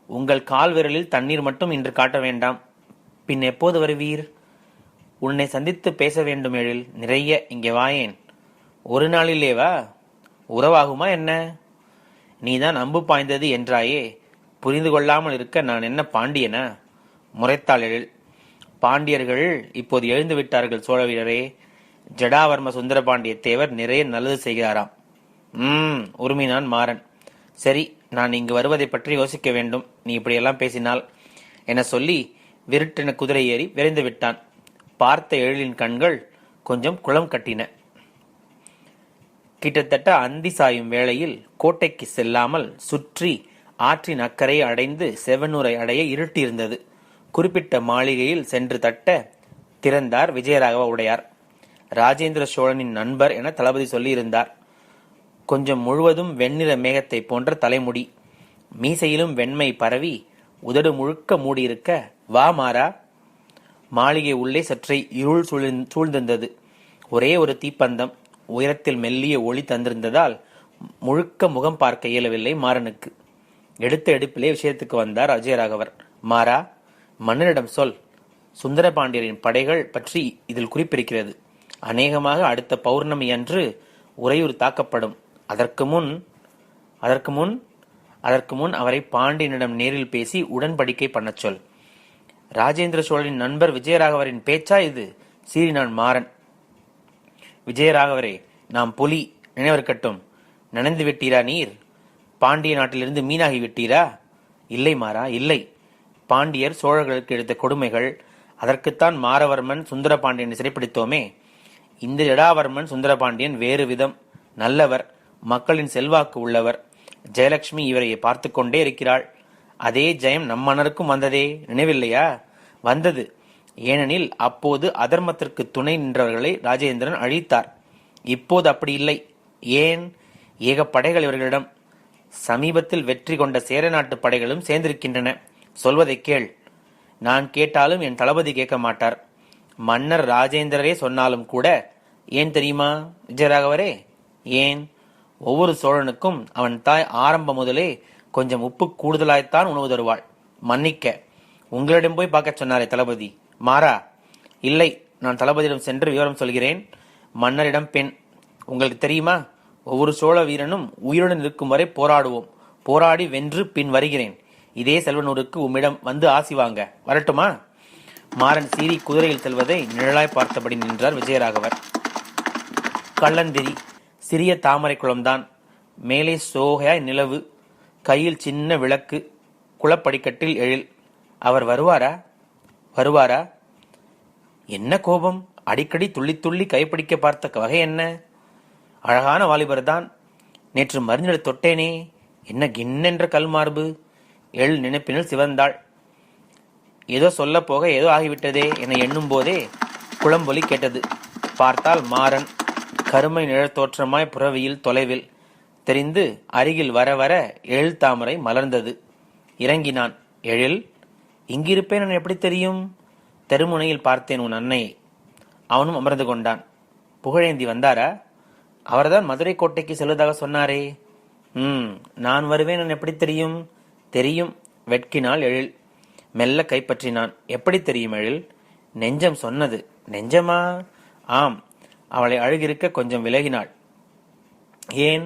உங்கள் கால் விரலில் தண்ணீர் மட்டும் இன்று காட்ட வேண்டாம். பின் எப்போது வருவீர்? உன்னை சந்தித்து பேச வேண்டும் எழில். நிறைய. இங்கே வாயேன். ஒரு நாளிலேவா? உறவாகுமா என்ன? நீதான் அம்பு பாய்ந்தது என்றாயே. புரிந்து கொள்ளாமல் இருக்க நான் என்ன பாண்டியனா? முறைத்தாள் எழில். பாண்டியர்கள் இப்போது எழுந்து விட்டார்கள் சோழ வீரரே. ஜடாவர்ம சுந்தரபாண்டிய தேவர் நிறைய நல்லது செய்கிறாராம். உருமினான் மாறன். சரி, நான் இங்கு வருவதை பற்றி யோசிக்க வேண்டும். நீ இப்படியெல்லாம் பேசினால் என சொல்லி விருட்டென குதிரை ஏறி விரைந்து விட்டான். பார்த்த எழிலின் கண்கள் கொஞ்சம் குளம் கட்டின. கிட்டத்தட்ட அந்தி சாயும் வேளையில் கோட்டைக்கு செல்லாமல் சுற்றி ஆற்றின் அக்கறை அடைந்து செவனூரை அடைய இருட்டியிருந்தது. குறிப்பிட்ட மாளிகையில் சென்று தட்ட திறந்தார் விஜயராகவ உடையார். ராஜேந்திர சோழனின் நண்பர் என தளபதி சொல்லியிருந்தார். கொஞ்சம் முழுவதும் வெண்ணிற மேகத்தை போன்ற தலைமுடி, மீசையிலும் வெண்மை பரவி உதடு முழுக்க மூடியிருக்க, வா மாறா. மாளிகை உள்ளே சற்றே இருள் சூழ்ந்திருந்தது. ஒரே ஒரு தீப்பந்தம் உயரத்தில் மெல்லிய ஒளி தந்திருந்ததால் முழுக்க முகம் பார்க்க இயலவில்லை மாறனுக்கு. எடுத்த எடுப்பிலே விஷயத்துக்கு வந்தார் அஜயராகவர். மாறா, மன்னனிடம் சொல். சுந்தரபாண்டியரின் படைகள் பற்றி இதில் குறிப்பிருக்கிறது. அநேகமாக அடுத்த பௌர்ணமி அன்று உறையூர் தாக்கப்படும். அதற்கு முன் அவரை பாண்டியனிடம் நேரில் பேசி உடன்படிக்கை பண்ணச் சொல். ராஜேந்திர சோழனின் நண்பர் விஜயராகவரின் பேச்சா இது? சீறினான் மாறன். விஜயராகவரே, நாம் புலி, நினைவிருக்கட்டும். நனைந்து விட்டீரா நீர்? பாண்டிய நாட்டிலிருந்து மீனாகி விட்டீரா? இல்லை மாறா, இல்லை. பாண்டியர் சோழர்களுக்கு எடுத்த கொடுமைகள், அதற்குத்தான் மாரவர்மன் சுந்தரபாண்டியனை சிறைப்பிடித்தோமே. இந்த ஜடாவர்மன் சுந்தரபாண்டியன் வேறு விதம். நல்லவர், மக்களின் செல்வாக்கு உள்ளவர். ஜெயலட்சுமி இவரை பார்த்து கொண்டே இருக்கிறாள். அதே ஜெயம் நம் மன்னருக்கும் வந்ததே, நினைவில்லையா? வந்தது. ஏனெனில் அப்போது அதர்மத்திற்கு துணை நின்றவர்களை ராஜேந்திரன் அழித்தார். இப்போது அப்படி இல்லை. ஏன்? ஏக படைகள் இவர்களிடம். சமீபத்தில் வெற்றி கொண்ட சேர நாட்டு படைகளும் சேர்ந்திருக்கின்றன. சொல்வதை கேள். நான் கேட்டாலும் என் தளபதி கேட்க மாட்டார். மன்னர் ராஜேந்திரரே சொன்னாலும் கூட. ஏன் தெரியுமா விஜயராகவரே? ஏன்? ஒவ்வொரு சோழனுக்கும் அவன் தாய் ஆரம்பம் முதலே கொஞ்சம் உப்பு கூடுதலாய்த்தான் உணவு தருவாள். மன்னிக்க. உங்களிடம் போய் பார்க்க சொன்னாரே தளபதி. மாறா, இல்லை, நான் தளபதியிடம் சென்று விவரம் சொல்கிறேன். மன்னரிடம் பெண். உங்களுக்கு தெரியுமா, ஒவ்வொரு சோழ வீரனும் உயிருடன் இருக்கும் வரை போராடுவோம். போராடி வென்று பின் வருகிறேன். இதே செல்வனூருக்கு உம்மிடம் வந்து ஆசி வாங்க வரட்டுமா? மாறன் சீறி குதிரையில் செல்வதை நிழலாய் பார்த்தபடி நின்றார் விஜயராகவர். கள்ளந்திரி, சிறிய தாமரை குளம்தான். மேலே சோகையாய் நிலவு, கையில் சின்ன விளக்கு, குளப்படிக்கட்டில் எழில். அவர் வருவாரா? என்ன கோபம்? அடிக்கடி துள்ளி துள்ளி கைப்பிடிக்க பார்த்த வகை என்ன? அழகான வாலிபர் தான். நேற்று மருந்திட தொட்டேனே, என்ன கிண்ணென்ற கல் மார்பு. எள் நினைப்பினில் சிவந்தாள். ஏதோ சொல்ல போக ஏதோ ஆகிவிட்டதே என எண்ணும் போதே குளம்பொலி கேட்டது. பார்த்தால் மாறன் கருமை நிழல் தோற்றமாய் புறவியில் தொலைவில் தெரிந்து அருகில் வர வர எழில் தாமரை மலர்ந்தது. இறங்கினான். எழில், இங்கிருப்பேன் நான் எப்படி தெரியும்? தெருமுனையில் பார்த்தேன் உன் அன்னையை. அவனும் அமர்ந்து கொண்டான். புகழேந்தி வந்தாரா? அவர்தான் மதுரை கோட்டைக்கு செல்வதாக சொன்னாரே. நான் வருவேன் நான் எப்படி தெரியும்? தெரியும். வெட்கினாள் எழில். மெல்ல கைப்பற்றினான். எப்படி தெரியும் எழில்? நெஞ்சம் சொன்னது. நெஞ்சமா? ஆம். அவளை அழுகிருக்க கொஞ்சம் விலகினாள். ஏன்?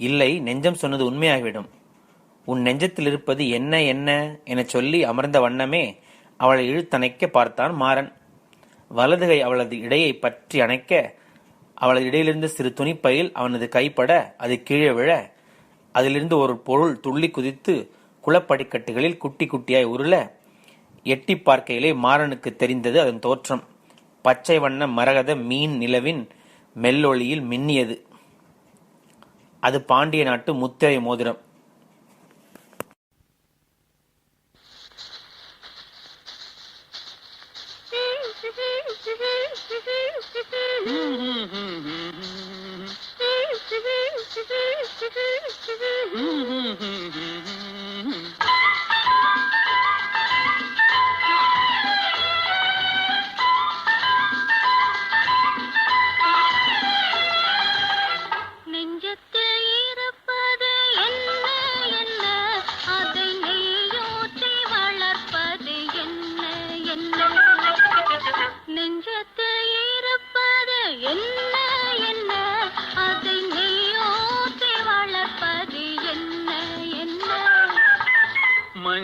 இல்லை, நெஞ்சம் சொன்னது உண்மையாகிவிடும். உன் நெஞ்சத்தில் இருப்பது என்ன என்ன என சொல்லி அமர்ந்த வண்ணமே அவளை இழுத்தணைக்க பார்த்தான் மாறன். வலதுகை அவளது இடையை பற்றி அணைக்க, அவளது இடையிலிருந்து சிறு துணிப்பையில் அவனது கைப்பட அது கீழே விழ, அதிலிருந்து ஒரு பொருள் துள்ளி குதித்து குளப்படிக்கட்டுகளில் குட்டி குட்டியாய் உருள, எட்டி பார்க்கையிலே மாறனுக்கு தெரிந்தது அதன் தோற்றம். பச்சை வண்ண மரகத மீன் நிலவின் மெல்லொளியில் மின்னியது. அது பாண்டிய நாட்டு முத்திரை மோதிரம்.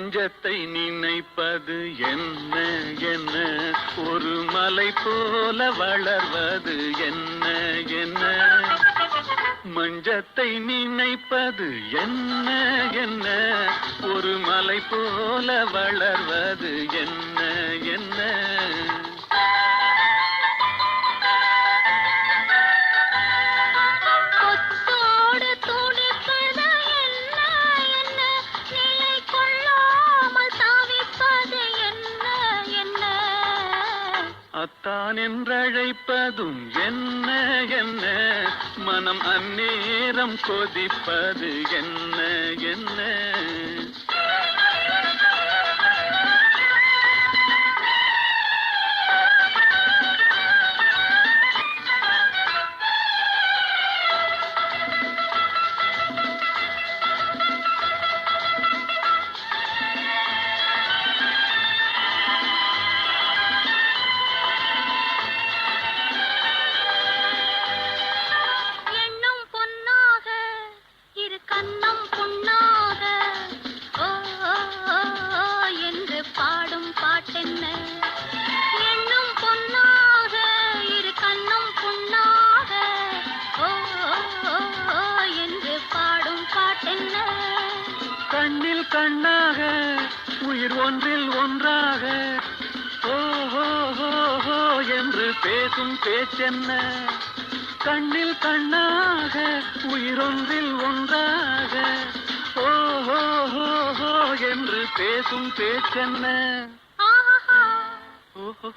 மஞ்சத்தை நினைப்பது என்ன என்ன, ஒரு மலை போல வளர்வது என்ன என்ன. மஞ்சத்தை நினைப்பது என்ன என்ன, ஒரு மலை போல வளர்வது என்ன என்ன. அத்தான் என்றழைப்பதும் என்ன என்ன, மனம் அந்நேரம் கொதிப்பது என்ன என்ன. கண்ணில் கண்ணாக உயிர் ஒன்றில் ஒன்றாக ஓஹோ ஹோ என்று பேசும் பேச்சென்ன. கண்ணில் கண்ணாக உயிர் ஒன்றில் ஒன்றாக ஓஹோ ஹோ என்று பேசும் பேச்சென்ன. ஓஹோ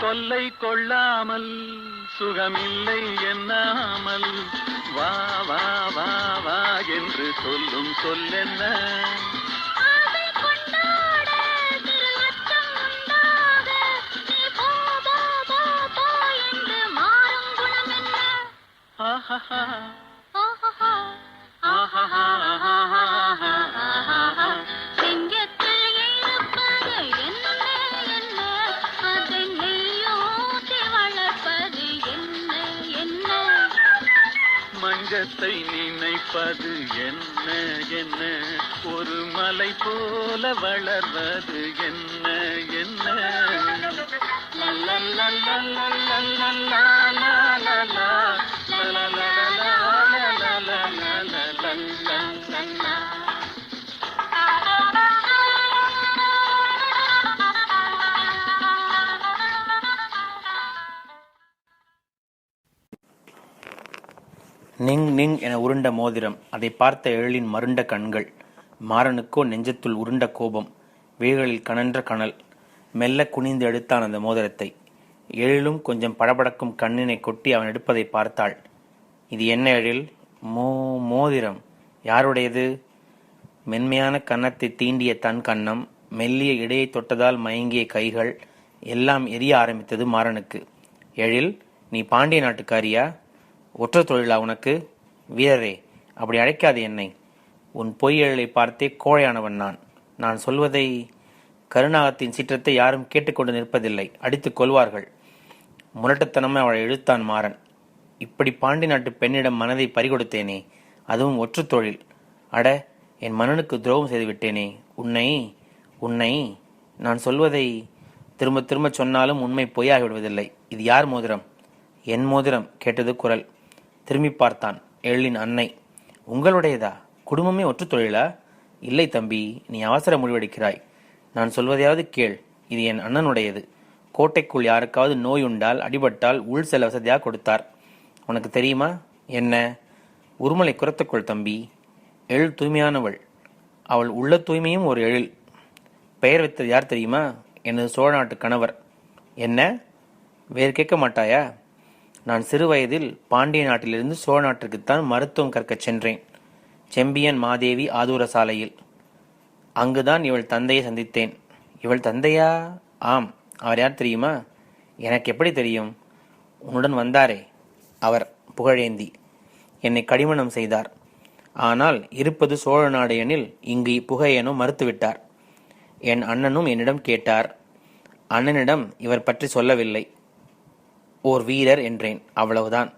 தொல்லை கொள்ளாமல் சுகமில்லை என்னாமல் வா வா வா வா என்று சொல்லும் சொல்லென்ன. ஆஹா மஞ்சத்தை நினைப்பது என்ன என்ன, ஒரு மலை போல வளர்வது என்ன என்ன. நிங் நிங் என உருண்ட மோதிரம். அதை பார்த்த எழிலின் மருண்ட கண்கள். மாறனுக்கோ நெஞ்சத்துள் உருண்ட கோபம், விழிகளில் கனன்ற கனல். மெல்ல குனிந்து எடுத்தான் அந்த மோதிரத்தை. எழிலும் கொஞ்சம் படபடக்கும் கண்ணினை கொட்டி அவன் எடுப்பதை பார்த்தாள். இது என்ன எழில்? மோதிரம் யாருடையது? மென்மையான கன்னத்தை தீண்டிய தன் கன்னம், மெல்லிய இடையை தொட்டதால் மயங்கிய கைகள் எல்லாம் எரிய ஆரம்பித்தது மாறனுக்கு. எழில், நீ பாண்டிய நாட்டுக்காரியா? ஒற்ற தொழிலா உனக்கு? வீரரே, அப்படி அழைக்காது என்னை. உன் பொய் எழிலை பார்த்தே கோழையானவன் நான். நான் சொல்வதை கருணாகத்தின் சீற்றத்தை யாரும் கேட்டுக்கொண்டு நிற்பதில்லை, அடித்துக் கொள்வார்கள். முரட்டுத்தனமே அவளை இழுத்தான் மாறன். இப்படி பாண்டி நாட்டு பெண்ணிடம் மனதை பறிகொடுத்தேனே, அதுவும் ஒற்று தொழில். அட, என் மன்னனுக்கு துரோகம் செய்துவிட்டேனே. உன்னை உன்னை நான் சொல்வதை திரும்ப திரும்ப சொன்னாலும் உண்மை பொய்யாகிவிடுவதில்லை. இது யார் மோதிரம்? என் மோதிரம், கேட்டது குரல். திரும்பி பார்த்தான். எழிலின் அன்னை. உங்களுடையதா? குடும்பமே ஒற்று தொழிலா? இல்லை தம்பி, நீ அவசர முடிவெடுக்கிறாய். நான் சொல்வதையாவது கேள். இது என் அண்ணனுடையது. கோட்டைக்குள் யாருக்காவது நோய் உண்டால், அடிபட்டால் உள் செல்ல வசதியாக கொடுத்தார். உனக்கு தெரியுமா? என்ன? உருமலை குறைத்துக்கொள் தம்பி. எழில் தூய்மையானவள். அவள் உள்ள தூய்மையும் ஒரு எழில். பெயர் வைத்தது யார் தெரியுமா? எனது சோழ நாட்டு கணவர். என்ன? வேறு கேட்க மாட்டாயா? நான் சிறுவயதில் பாண்டிய நாட்டிலிருந்து சோழ நாட்டிற்குத்தான் மருத்துவம் கற்கச் சென்றேன். செம்பியன் மாதேவி ஆதூர சாலையில். அங்குதான் இவள் தந்தையை சந்தித்தேன். இவள் தந்தையா? ஆம். அவர் யார் தெரியுமா? எனக்கு எப்படி தெரியும்? உன்னுடன் வந்தாரே அவர், புகழேந்தி. என்னை கடிமணம் செய்தார். ஆனால் இருப்பது சோழ நாடு எனில் இங்கு புகையனோ மறுத்துவிட்டார். என் அண்ணனும் என்னிடம் கேட்டார். அண்ணனிடம் இவர் பற்றி சொல்லவில்லை. ஓர் வீரர் என்றேன், அவ்வளவுதான்.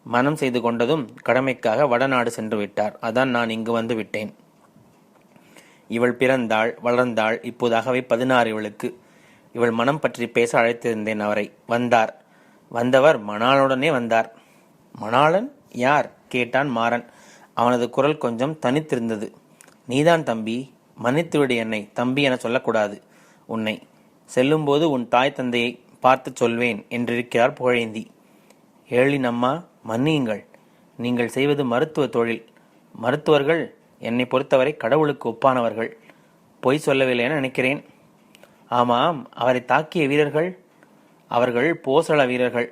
மனம் செய்து கொண்டதும் கடமைக்காக வடநாடு சென்று விட்டார். அதான் நான் இங்கு வந்து விட்டேன். இவள் பிறந்தாள், வளர்ந்தாள். இப்போதாகவே 16 இவளுக்கு. இவள் மனம் பற்றி பேச அழைத்திருந்தேன் அவரை. வந்தார். வந்தவர் மணாளுடனே வந்தார். மணாளன் யார்? கேட்டான் மாறன். அவனது குரல் கொஞ்சம் தனித்திருந்தது. நீதான் தம்பி. மன்னித்துவிடு, என்னை தம்பி என சொல்லக்கூடாது. உன்னை செல்லும்போது உன் தாய் தந்தையை பார்த்து சொல்வேன் என்றிருக்கிறார் புகழேந்தி. ஏழின் அம்மா, மன்னியுங்கள். நீங்கள் செய்வது மருத்துவ தொழில். மருத்துவர்கள் என்னை பொறுத்தவரை கடவுளுக்கு ஒப்பானவர்கள். பொய் சொல்லவில்லை என நினைக்கிறேன். ஆமாம், அவரை தாக்கிய வீரர்கள்? அவர்கள் போசள வீரர்கள்.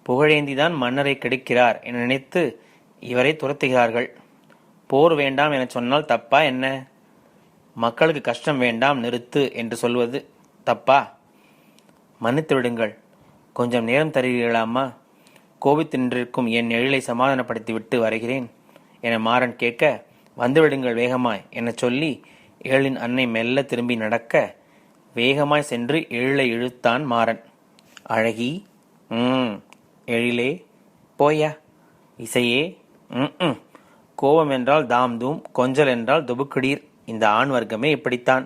புகழேந்திதான் மன்னரை கெடுக்கிறார் என நினைத்து இவரை துரத்துகிறார்கள். போர் வேண்டாம் என சொன்னால் தப்பா என்ன? மக்களுக்கு கஷ்டம் வேண்டாம், நிறுத்து என்று சொல்வது தப்பா? மன்னித்து விடுங்கள். கொஞ்சம் நேரம் தருகிறீர்களாம்மா? கோபித்து நின்றிருக்கும் என் எழிலை சமாதானப்படுத்தி விட்டு வருகிறேன் என மாறன் கேட்க, வந்துவிடுங்கள் வேகமாய் என சொல்லி ஏழின் அன்னை மெல்ல திரும்பி நடக்க வேகமாய் சென்று எழிலை இழுத்தான் மாறன். அழகி, எழிலே, போயா. இசையே, கோபம் என்றால் தாம் தூம், கொஞ்சல் என்றால் துபுக்குடீர். இந்த ஆண் வர்க்கமே இப்படித்தான்.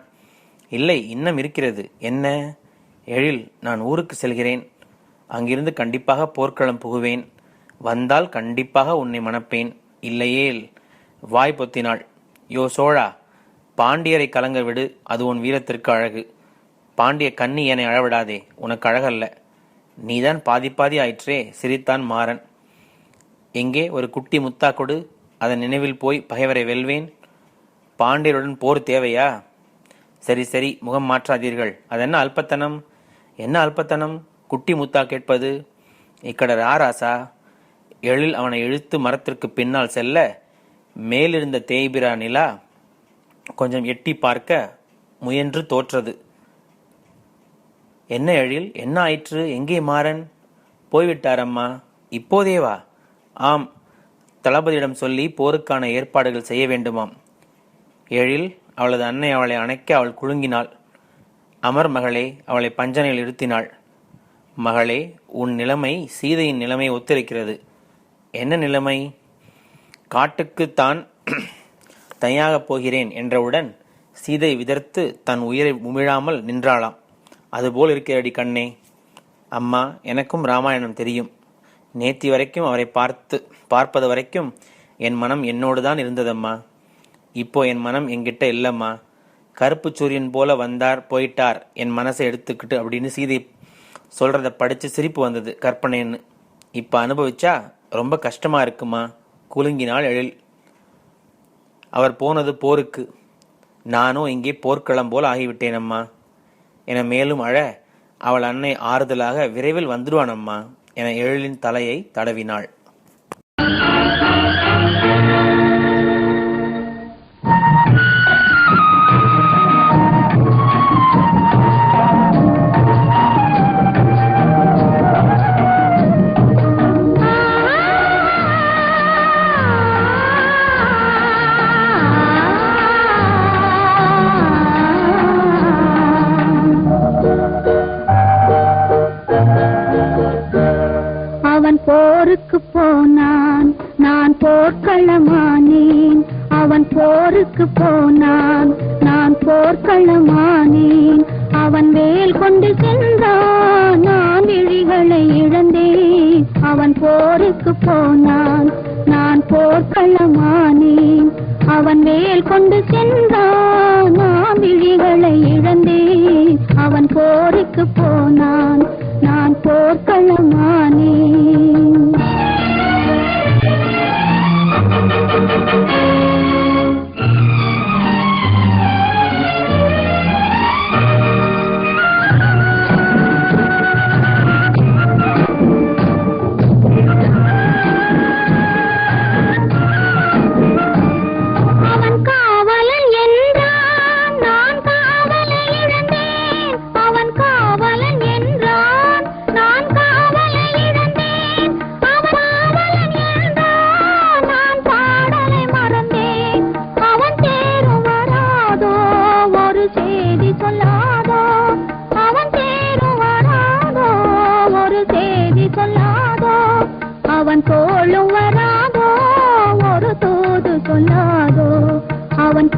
இல்லை, இன்னும் இருக்கிறது. என்ன? எழில், நான் ஊருக்கு செல்கிறேன். அங்கிருந்து கண்டிப்பாக போர்க்களம் புகுவேன். வந்தால் கண்டிப்பாக உன்னை மணப்பேன். இல்லையேல் வாய் பொத்தினாள். யோ சோழா, பாண்டியரை கலங்க விடு. அது உன் வீரத்திற்கு அழகு. பாண்டிய கன்னி என்னை அழவிடாதே. உனக்கு அழகல்ல. நீதான் பாதி பாதி ஆயிற்றே, சிரித்தான் மாறன். எங்கே ஒரு குட்டி முத்தா கொடு. அதன் நினைவில் போய் பகைவரை வெல்வேன். பாண்டியருடன் போர் தேவையா? சரி சரி, முகம் மாற்றாதீர்கள். அதென்ன அல்பத்தனம்? என்ன அல்பத்தனம்? குட்டி முத்தா கேட்பது? இக்கட ராராசா. எழில் அவனை இழுத்து மரத்திற்கு பின்னால் செல்ல, மேலிருந்த தேய்பிரா நிலா கொஞ்சம் எட்டி பார்க்க முயன்று தோற்றது. என்ன எழில், என்ன ஆயிற்று? எங்கே மாறன்? போய்விட்டாரம்மா. இப்போதேவா? ஆம், தளபதியிடம் சொல்லி போருக்கான ஏற்பாடுகள் செய்ய வேண்டுமாம். எழில், அவளது அன்னை அவளை அணைக்க அவள் குலுங்கினாள். அமர் மகளே, அவளை பஞ்சனையில் இருத்தினாள். மகளே, உன் நிலைமை சீதையின் நிலைமை ஒத்திருக்கிறது. என்ன நிலைமை? காட்டுக்கு தான் தனியாகப் போகிறேன் என்றவுடன் சீதை விதர்த்து தன் உயிரை உமிழாமல் நின்றாளாம். அதுபோல் இருக்கிறடி கண்ணே. அம்மா, எனக்கும் ராமாயணம் தெரியும். நேத்தி வரைக்கும் அவரை பார்ப்பது வரைக்கும் என் மனம் என்னோடுதான் இருந்ததம்மா. இப்போ என் மனம் என்கிட்ட இல்லம்மா. கருப்பு சூரியன் போல வந்தார் போயிட்டார் என் மனசை எடுத்துக்கிட்டு அப்படின்னு சீதை சொல்றத படிச்சு சிரிப்பு வந்தது. கற்பனைன்னு. இப்ப அனுபவிச்சா ரொம்ப கஷ்டமா இருக்குமா. குலுங்கினாள் எழில். அவர் போனது போருக்கு. நானும் இங்கே போர்க்களம் போல் ஆகிவிட்டேனம்மா என மேலும் அழ, அவள் அன்னை ஆறுதலாக விரைவில் வந்துடுவானம்மா என எழிலின் தலையை தடவினாள். போருக்கு போனான், நான் போர்க்களமானேன். அவன் போருக்கு போனான், நான் போர்க்களமானேன். அவன் வேல் கொண்டு சென்றான், நான் விழிகளை இழந்தேன். அவன் போருக்கு போனான், நான் போர்க்களமானேன். அவன் வேல் கொண்டு சென்றான், நான் விழிகளை இழந்தேன். அவன் போருக்கு போனான், நான் போர்க்களமானேன்.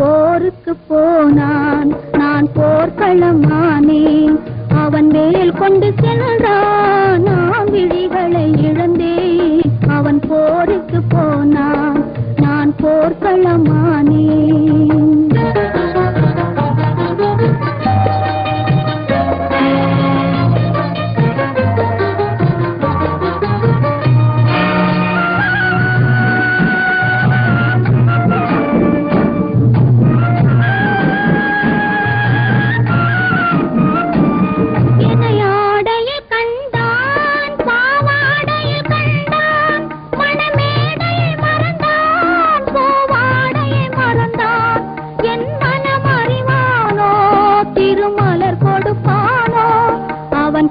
போருக்கு போனான் நான் போர்க்களமானேன் அவன் வேல் கொண்டு சென்றான் நான் விழிகளை இழந்தேன் அவன் போருக்கு போனான் நான் போர்க்களமானேன்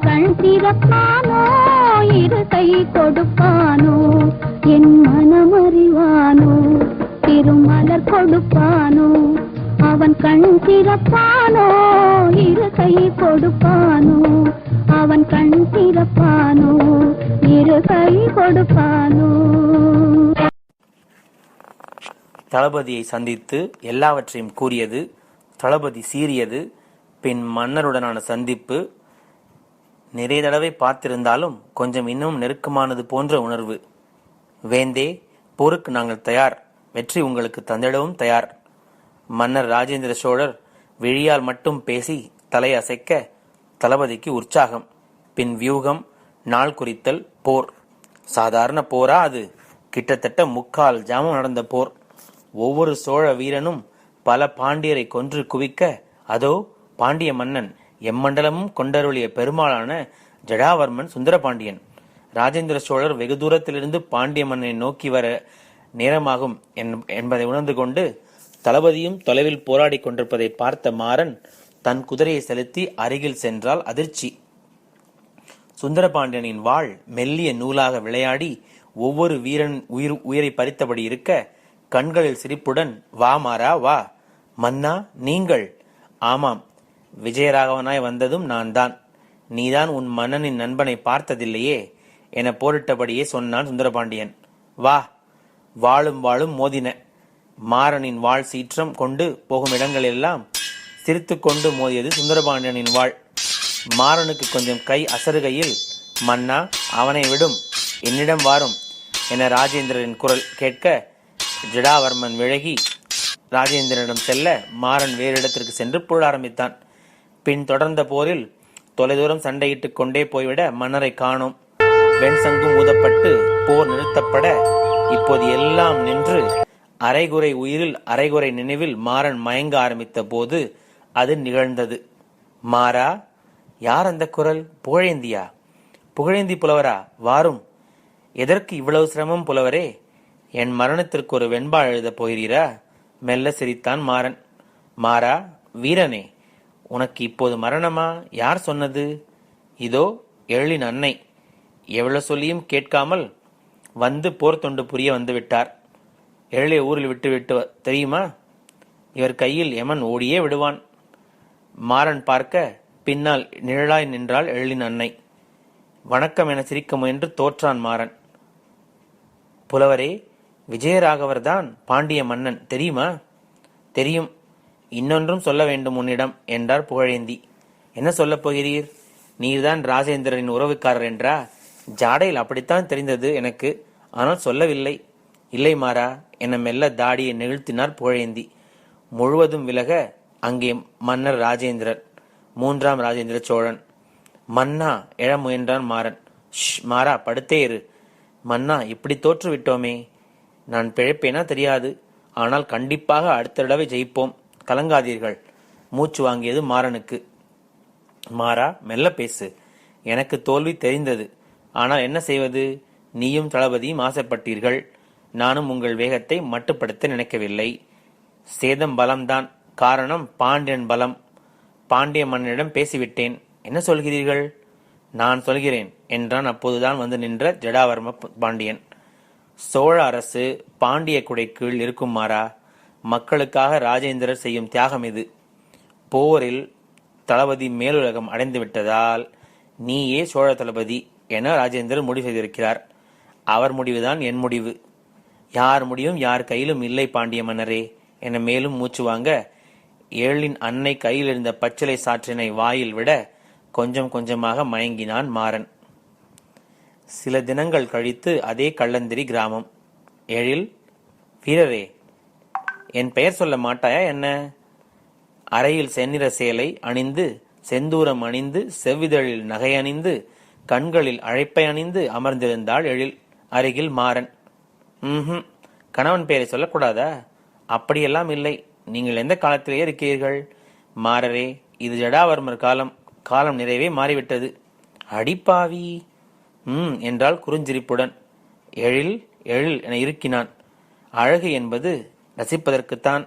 கண் திறப்பானோ இரு கை கொடுப்பானோ என் மனம் அறிவானோ திருமலர் கொடுப்பானோ அவன் கண் திறப்பானோ இரு கை கொடுப்பானோ அவன் கண் திறப்பானோ இரு கை கொடுப்பானோ. தளபதியை சந்தித்து எல்லாவற்றையும் கூறியது. தளபதி சீறியது. பின் மன்னருடனான சந்திப்பு. நிறைய தடவை பார்த்திருந்தாலும் கொஞ்சம் இன்னும் நெருக்கமானது போன்ற உணர்வு. வேந்தே, போருக்கு நாங்கள் தயார், வெற்றி உங்களுக்கு தந்திடவும் தயார். மன்னர் ராஜேந்திர சோழர் விழியால் மட்டும் பேசி தலை அசைக்க தளபதிக்கு உற்சாகம். பின் வியூகம், நாள் குறித்தல், போர். சாதாரண போரா அது? கிட்டத்தட்ட 3/4 ஜாமம் நடந்த போர். ஒவ்வொரு சோழ வீரனும் பல பாண்டியரை கொன்று குவிக்க, அதோ பாண்டிய மன்னன் எம்மண்டலமும் கொண்டருளிய பெருமாளான ஜடாவர்மன் சுந்தரபாண்டியன். ராஜேந்திர சோழர் வெகு தூரத்திலிருந்து பாண்டிய மன்னனை நோக்கி வர நேரமாகும் என்பதை உணர்ந்து கொண்டு தளபதியும் தொலைவில் போராடி கொண்டிருப்பதை பார்த்த மாறன் தன் குதிரையை செலுத்தி அருகில் சென்றால் அதிர்ச்சி. சுந்தரபாண்டியனின் வாள் மெல்லிய நூலாக விளையாடி ஒவ்வொரு வீரன் உயிரை பறித்தபடி இருக்க, கண்களில் சிரிப்புடன், வா மாறா வா. மன்னா நீங்கள்? ஆமாம், விஜயராகவனாய் வந்ததும் நான் தான். நீதான் உன் மன்னனின் நண்பனை பார்த்ததில்லையே என போரிட்டபடியே சொன்னான் சுந்தரபாண்டியன். வா. வாளும் வாளும் மோதின. மாறனின் வாள் சீற்றம் கொண்டு போகும் இடங்களெல்லாம் சிரித்து கொண்டு மோதியது சுந்தரபாண்டியனின் வாள். மாறனுக்கு கொஞ்சம் கை அசருகையில், மன்னா அவனை விடும், என்னிடம் வாரும் என ராஜேந்திரனின் குரல் கேட்க, ஜடாவர்மன் விலகி ராஜேந்திரனிடம் செல்ல மாறன் வேறு இடத்திற்கு சென்று புழ ஆரம்பித்தான். பின் தொடர்ந்த போரில் தொலைதூரம் சண்டையிட்டுக் கொண்டே போய்விட மன்னரை காணோம். வெண்சங்கும் ஊதப்பட்டு போர் நிறுத்தப்பட இப்போது எல்லாம் நின்று அரைகுறை உயிரில் அரைகுறை நினைவில் மாறன் மயங்க ஆரம்பித்த போது அது நிகழ்ந்தது. மாறா, யார் அந்த குரல்? புகழேந்தியா? புகழேந்தி புலவரா? வாரும். எதற்கு இவ்வளவு சிரமம் புலவரே? என் மரணத்திற்கு ஒரு வெண்பா எழுதப் போகிறீரா? மெல்ல சிரித்தான் மாறன். மாறா, வீரனே, உனக்கு இப்போது மரணமா? யார் சொன்னது? இதோ எழிலின் அன்னை. எவ்வளவு சொல்லியும் கேட்காமல் வந்து போர் தொண்டு புரிய வந்து விட்டார். எழிலை ஊரில் விட்டு தெரியுமா? இவர் கையில் யமன் ஓடியே விடுவான். மாறன் பார்க்க பின்னால் நிழலாய் நின்றாள் எழிலின் அன்னை. வணக்கம் என சிரிக்க முயன்று தோற்றான் மாறன். புலவரே, விஜயராகவர்தான் பாண்டிய மன்னன், தெரியுமா? தெரியும். இன்னொன்றும் சொல்ல வேண்டும் உன்னிடம் என்றார் புகழேந்தி. என்ன சொல்லப் போகிறீர்? நீர்தான் ராஜேந்திரனின் உறவுக்காரர் என்றா? ஜாடையில் அப்படித்தான் தெரிந்தது எனக்கு, ஆனால் சொல்லவில்லை. இல்லை மாறா என மெல்ல தாடியை நிகழ்த்தினார் புகழேந்தி. முழுவதும் விலக அங்கே மன்னர் ராஜேந்திரர், 3ஆம் ராஜேந்திர சோழன். மன்னா எழ முயன்றான் மாறன். மாறா, படுத்தே இரு. மன்னா, இப்படி தோற்று விட்டோமே. நான் பிழைப்பேனா தெரியாது, ஆனால் கண்டிப்பாக அடுத்த தடவை ஜெயிப்போம், கலங்காதீர்கள். மூச்சு வாங்கியது மாறனுக்கு. மாறா, மெல்ல பேசு. எனக்கு தோல்வி தெரிந்தது, ஆனால் என்ன செய்வது? நீயும் தளபதியும் ஆசைப்பட்டீர்கள். நானும் உங்கள் வேகத்தை மட்டுப்படுத்த நினைக்கவில்லை. சேதம் பலம்தான், காரணம் பாண்டியன் பலம். பாண்டிய மன்னனிடம் பேசிவிட்டேன். என்ன சொல்கிறீர்கள்? நான் சொல்கிறேன் என்றான் அப்போதுதான் வந்து நின்ற ஜடாவர்ம பாண்டியன். சோழ அரசு பாண்டிய குடை கீழ் இருக்கும் மாறா. மக்களுக்காக ராஜேந்திரர் செய்யும் தியாகம் இது. போரில் தளபதி மேலுலகம் அடைந்து விட்டதால் நீயே சோழ தளபதி என ராஜேந்திரர் முடிவு செய்திருக்கிறார். அவர் முடிவுதான் என் முடிவு. யார் முடிவும் யார் கையிலும் இல்லை பாண்டிய மன்னரே என மேலும் மூச்சு வாங்க, ஏழின் அன்னை கையில் இருந்த பச்சிலை சாற்றினை வாயில் விட கொஞ்சம் கொஞ்சமாக மயங்கினான் மாறன். சில தினங்கள் கழித்து அதே கள்ளந்திரி கிராமம். எழில், வீரரே, என் பெயர் சொல்ல மாட்டாயா என்ன? அறையில் செந்நிற சேலை அணிந்து, செந்தூரம் அணிந்து, செவ்விதழில் நகை அணிந்து, கண்களில் அழைப்பை அணிந்து அமர்ந்திருந்தாள் எழில். அருகில் மாறன். கணவன் பெயரை சொல்லக்கூடாதா? அப்படியெல்லாம் இல்லை. நீங்கள் எந்த காலத்திலேயே இருக்கிறீர்கள்? மாறரே, இது ஜடாவர்மர் காலம். காலம் நிறைவே மாறிவிட்டது. அடிப்பாவி என்றால் குறுஞ்சிரிப்புடன். எழில் எழில் என இருக்கினான். அழகு என்பது ரசிப்பதற்குத்தான்.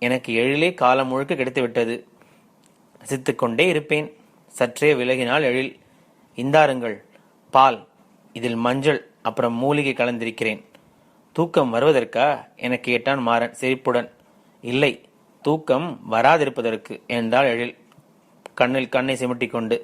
எனக்கு எழிலே காலம் முழுக்க கிடைத்துவிட்டது. ரசித்துக் கொண்டே இருப்பேன். சற்றே விலகினாள் எழில். இந்தாருங்கள் பால், இதில் மஞ்சள் அப்புறம் மூலிகை கலந்திருக்கிறேன். தூக்கம் வருவதற்கா என கேட்டான் மாறன் சிரிப்புடன். இல்லை, தூக்கம் வராதிருப்பதற்கு என்றாள் எழில் கண்ணில் கண்ணை சிமிட்டிக் கொண்டு.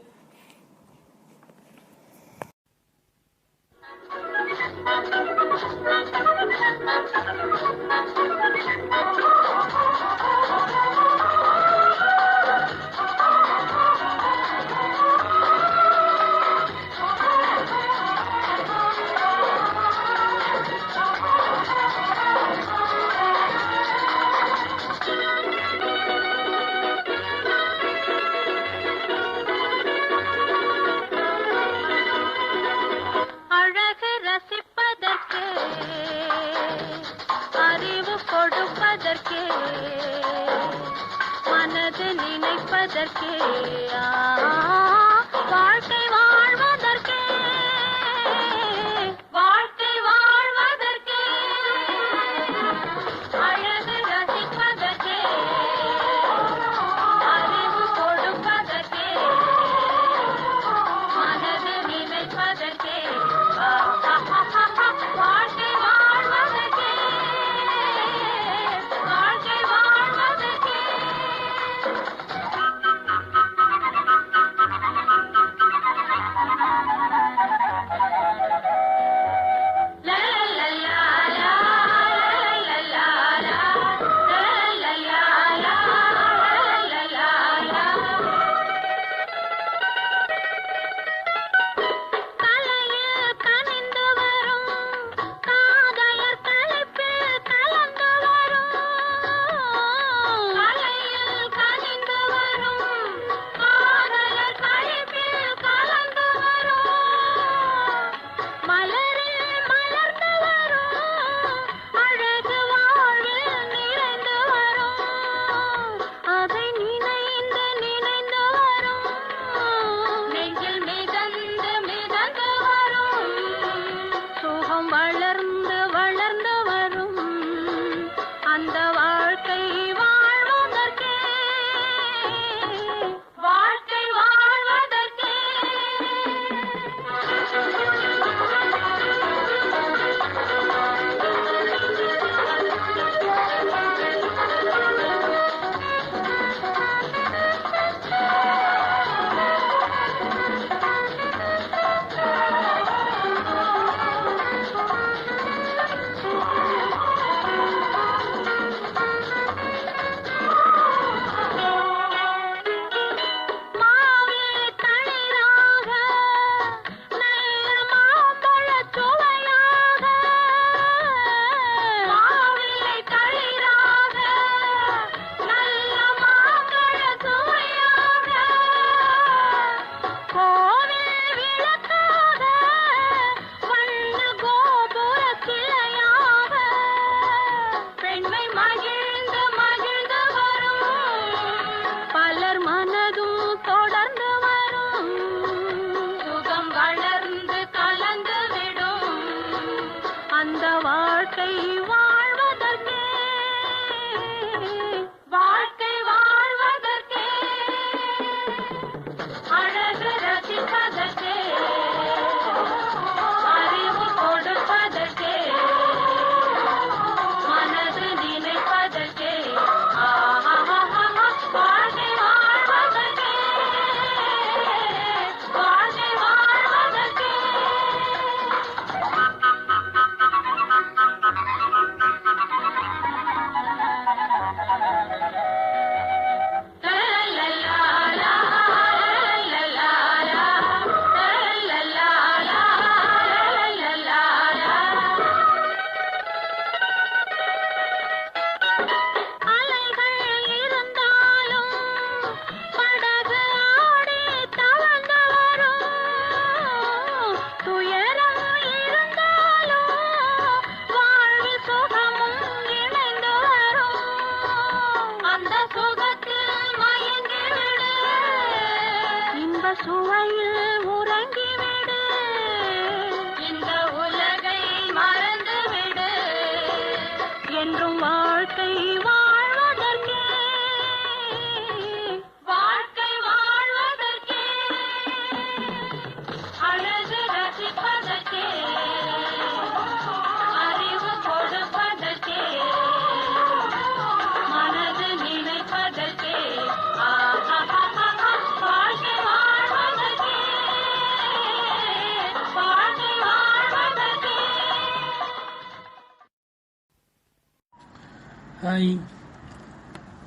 Hi,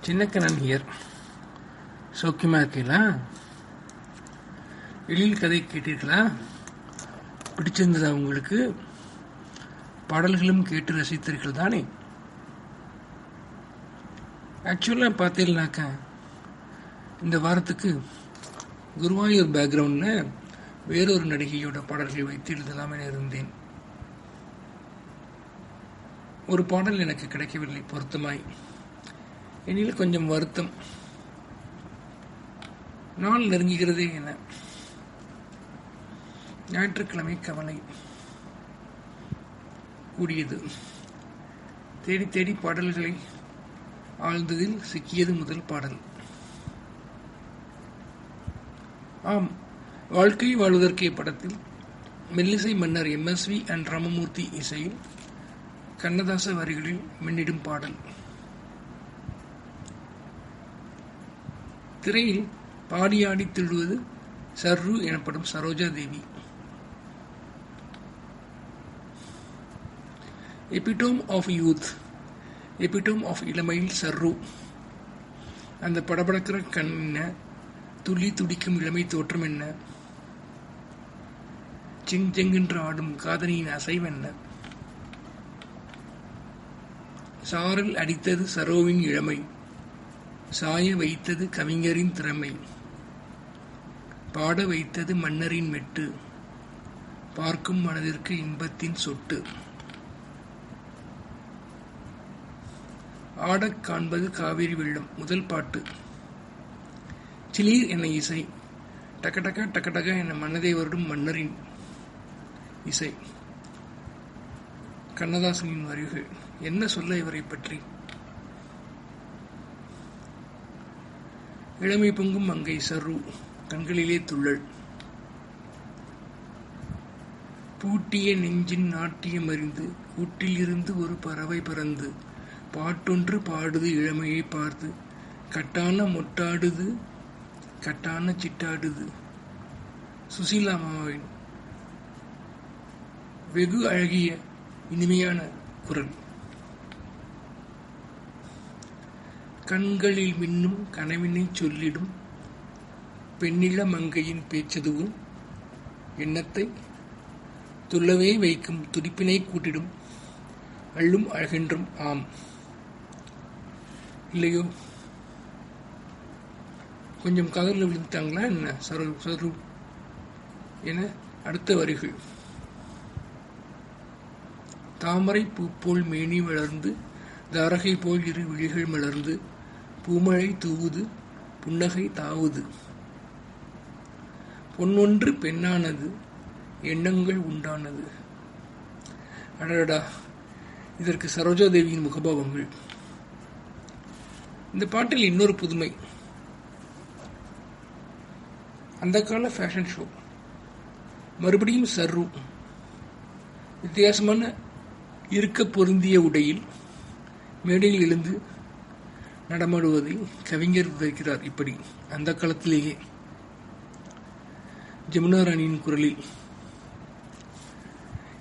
Chinnakannan here. சௌக்கியமாக இருக்கீங்களா? எழில் கதை கேட்டீர்களா? பிடிச்சிருந்ததா உங்களுக்கு? பாடல்களும் கேட்டு ரசித்தீர்கள் தானே? ஆக்சுவலாக பார்த்தீங்கன்னாக்கா இந்த வாரத்துக்கு குருவாயூர் பேக்ரவுண்டில் வேறொரு நடிகையோட பாடல்கள் வைத்து எழுதலாம் என இருந்தேன். ஒரு பாடல் எனக்கு கிடைக்கவில்லை பொருத்தமாய். எனில் கொஞ்சம் வருத்தம். நாள் நெருங்குகிறதே என. ஞாயிற்றுக்கிழமை கவலை கூடியது. தேடி தேடி பாடல்களை ஆழ்ந்ததில் சிக்கியது முதல் பாடல். ஆம், வாழ்க்கை வாழ்வதற்கே படத்தில் மெல்லிசை மன்னர் MSV அண்ட் ராமமூர்த்தி இசையில் கண்ணதாச வரிகளில் மின்னிடும் பாடல். திரையில் பாடியாடி திழுவது சர்ரு எனப்படும் Saroja Devi. Epitome of youth, epitome of இளமையில் சர்ரு. அந்த படபடக்கிற கண் என்ன, துள்ளி துடிக்கும் இளமை தோற்றம் என்ன, செங் செங்கென்று ஆடும் காதலியின் அசைவென்ன. சாரல் அடித்தது சரோவின் இளமை, சாய வைத்தது கவிஞரின் திறமை, பாட வைத்தது மன்னரின் மெட்டு, பார்க்கும் மனதிற்கு இன்பத்தின் சொட்டு. ஆடக் காண்பது காவிரி வெள்ளம் முதல் பாட்டு. சிலீர் என இசை, டக்கடக்க டக்கடக என மனதை வருடும் மன்னரின் இசை. கண்ணதாசனின் வரிகள். என்ன சொல்ல இவரை பற்றி? இளமை பொங்கும் மங்கை சர்ரு, கண்களிலே துள்ளல். பூட்டிய நெஞ்சின் நாட்டியம் அறிந்து கூட்டில் இருந்து ஒரு பறவை பறந்து பாட்டொன்று பாடுது இளமையை பார்த்து, கட்டான மொட்டாடுது கட்டான சிட்டாடுது. சுசீலாமாவின் வெகு அழகிய இனிமையான குரல். கண்களில் மின்னும் கனவினை சொல்லிடும் பெண்ணிள மங்கையின் பேச்சதுவும் எண்ணத்தை துள்ளவே வைக்கும் துடிப்பினை கூட்டிடும் அள்ளும் அழகென்றும். ஆம் இல்லையோ? கொஞ்சம் காதலில் விழுந்துட்டாங்களா என்ன சரு என அடுத்த வரிகள். தாமரை பூ போல் மேனி வளர்ந்து தாரகை போல் இரு விழிகள் மலர்ந்து பூமழை தூவுது புன்னகை தாவுது. பொன்னொன்று பெண்ணானது எண்ணங்கள் உண்டானது. அடடா, இதற்கு சரோஜாதேவியின் முகபாவங்கள். இந்த பாட்டில் இன்னொரு புதுமை. அந்த கால ஃபேஷன் ஷோ. மறுபடியும் சர்ரு வித்தியாசமான இருக்க பொருந்திய உடையில் மேடையில் எழுந்து நடமாடுவதை கவிஞர் விவரிக்கிறார் இப்படி. அந்த காலத்திலேயே ஜமுனா ராணியின் குரலில்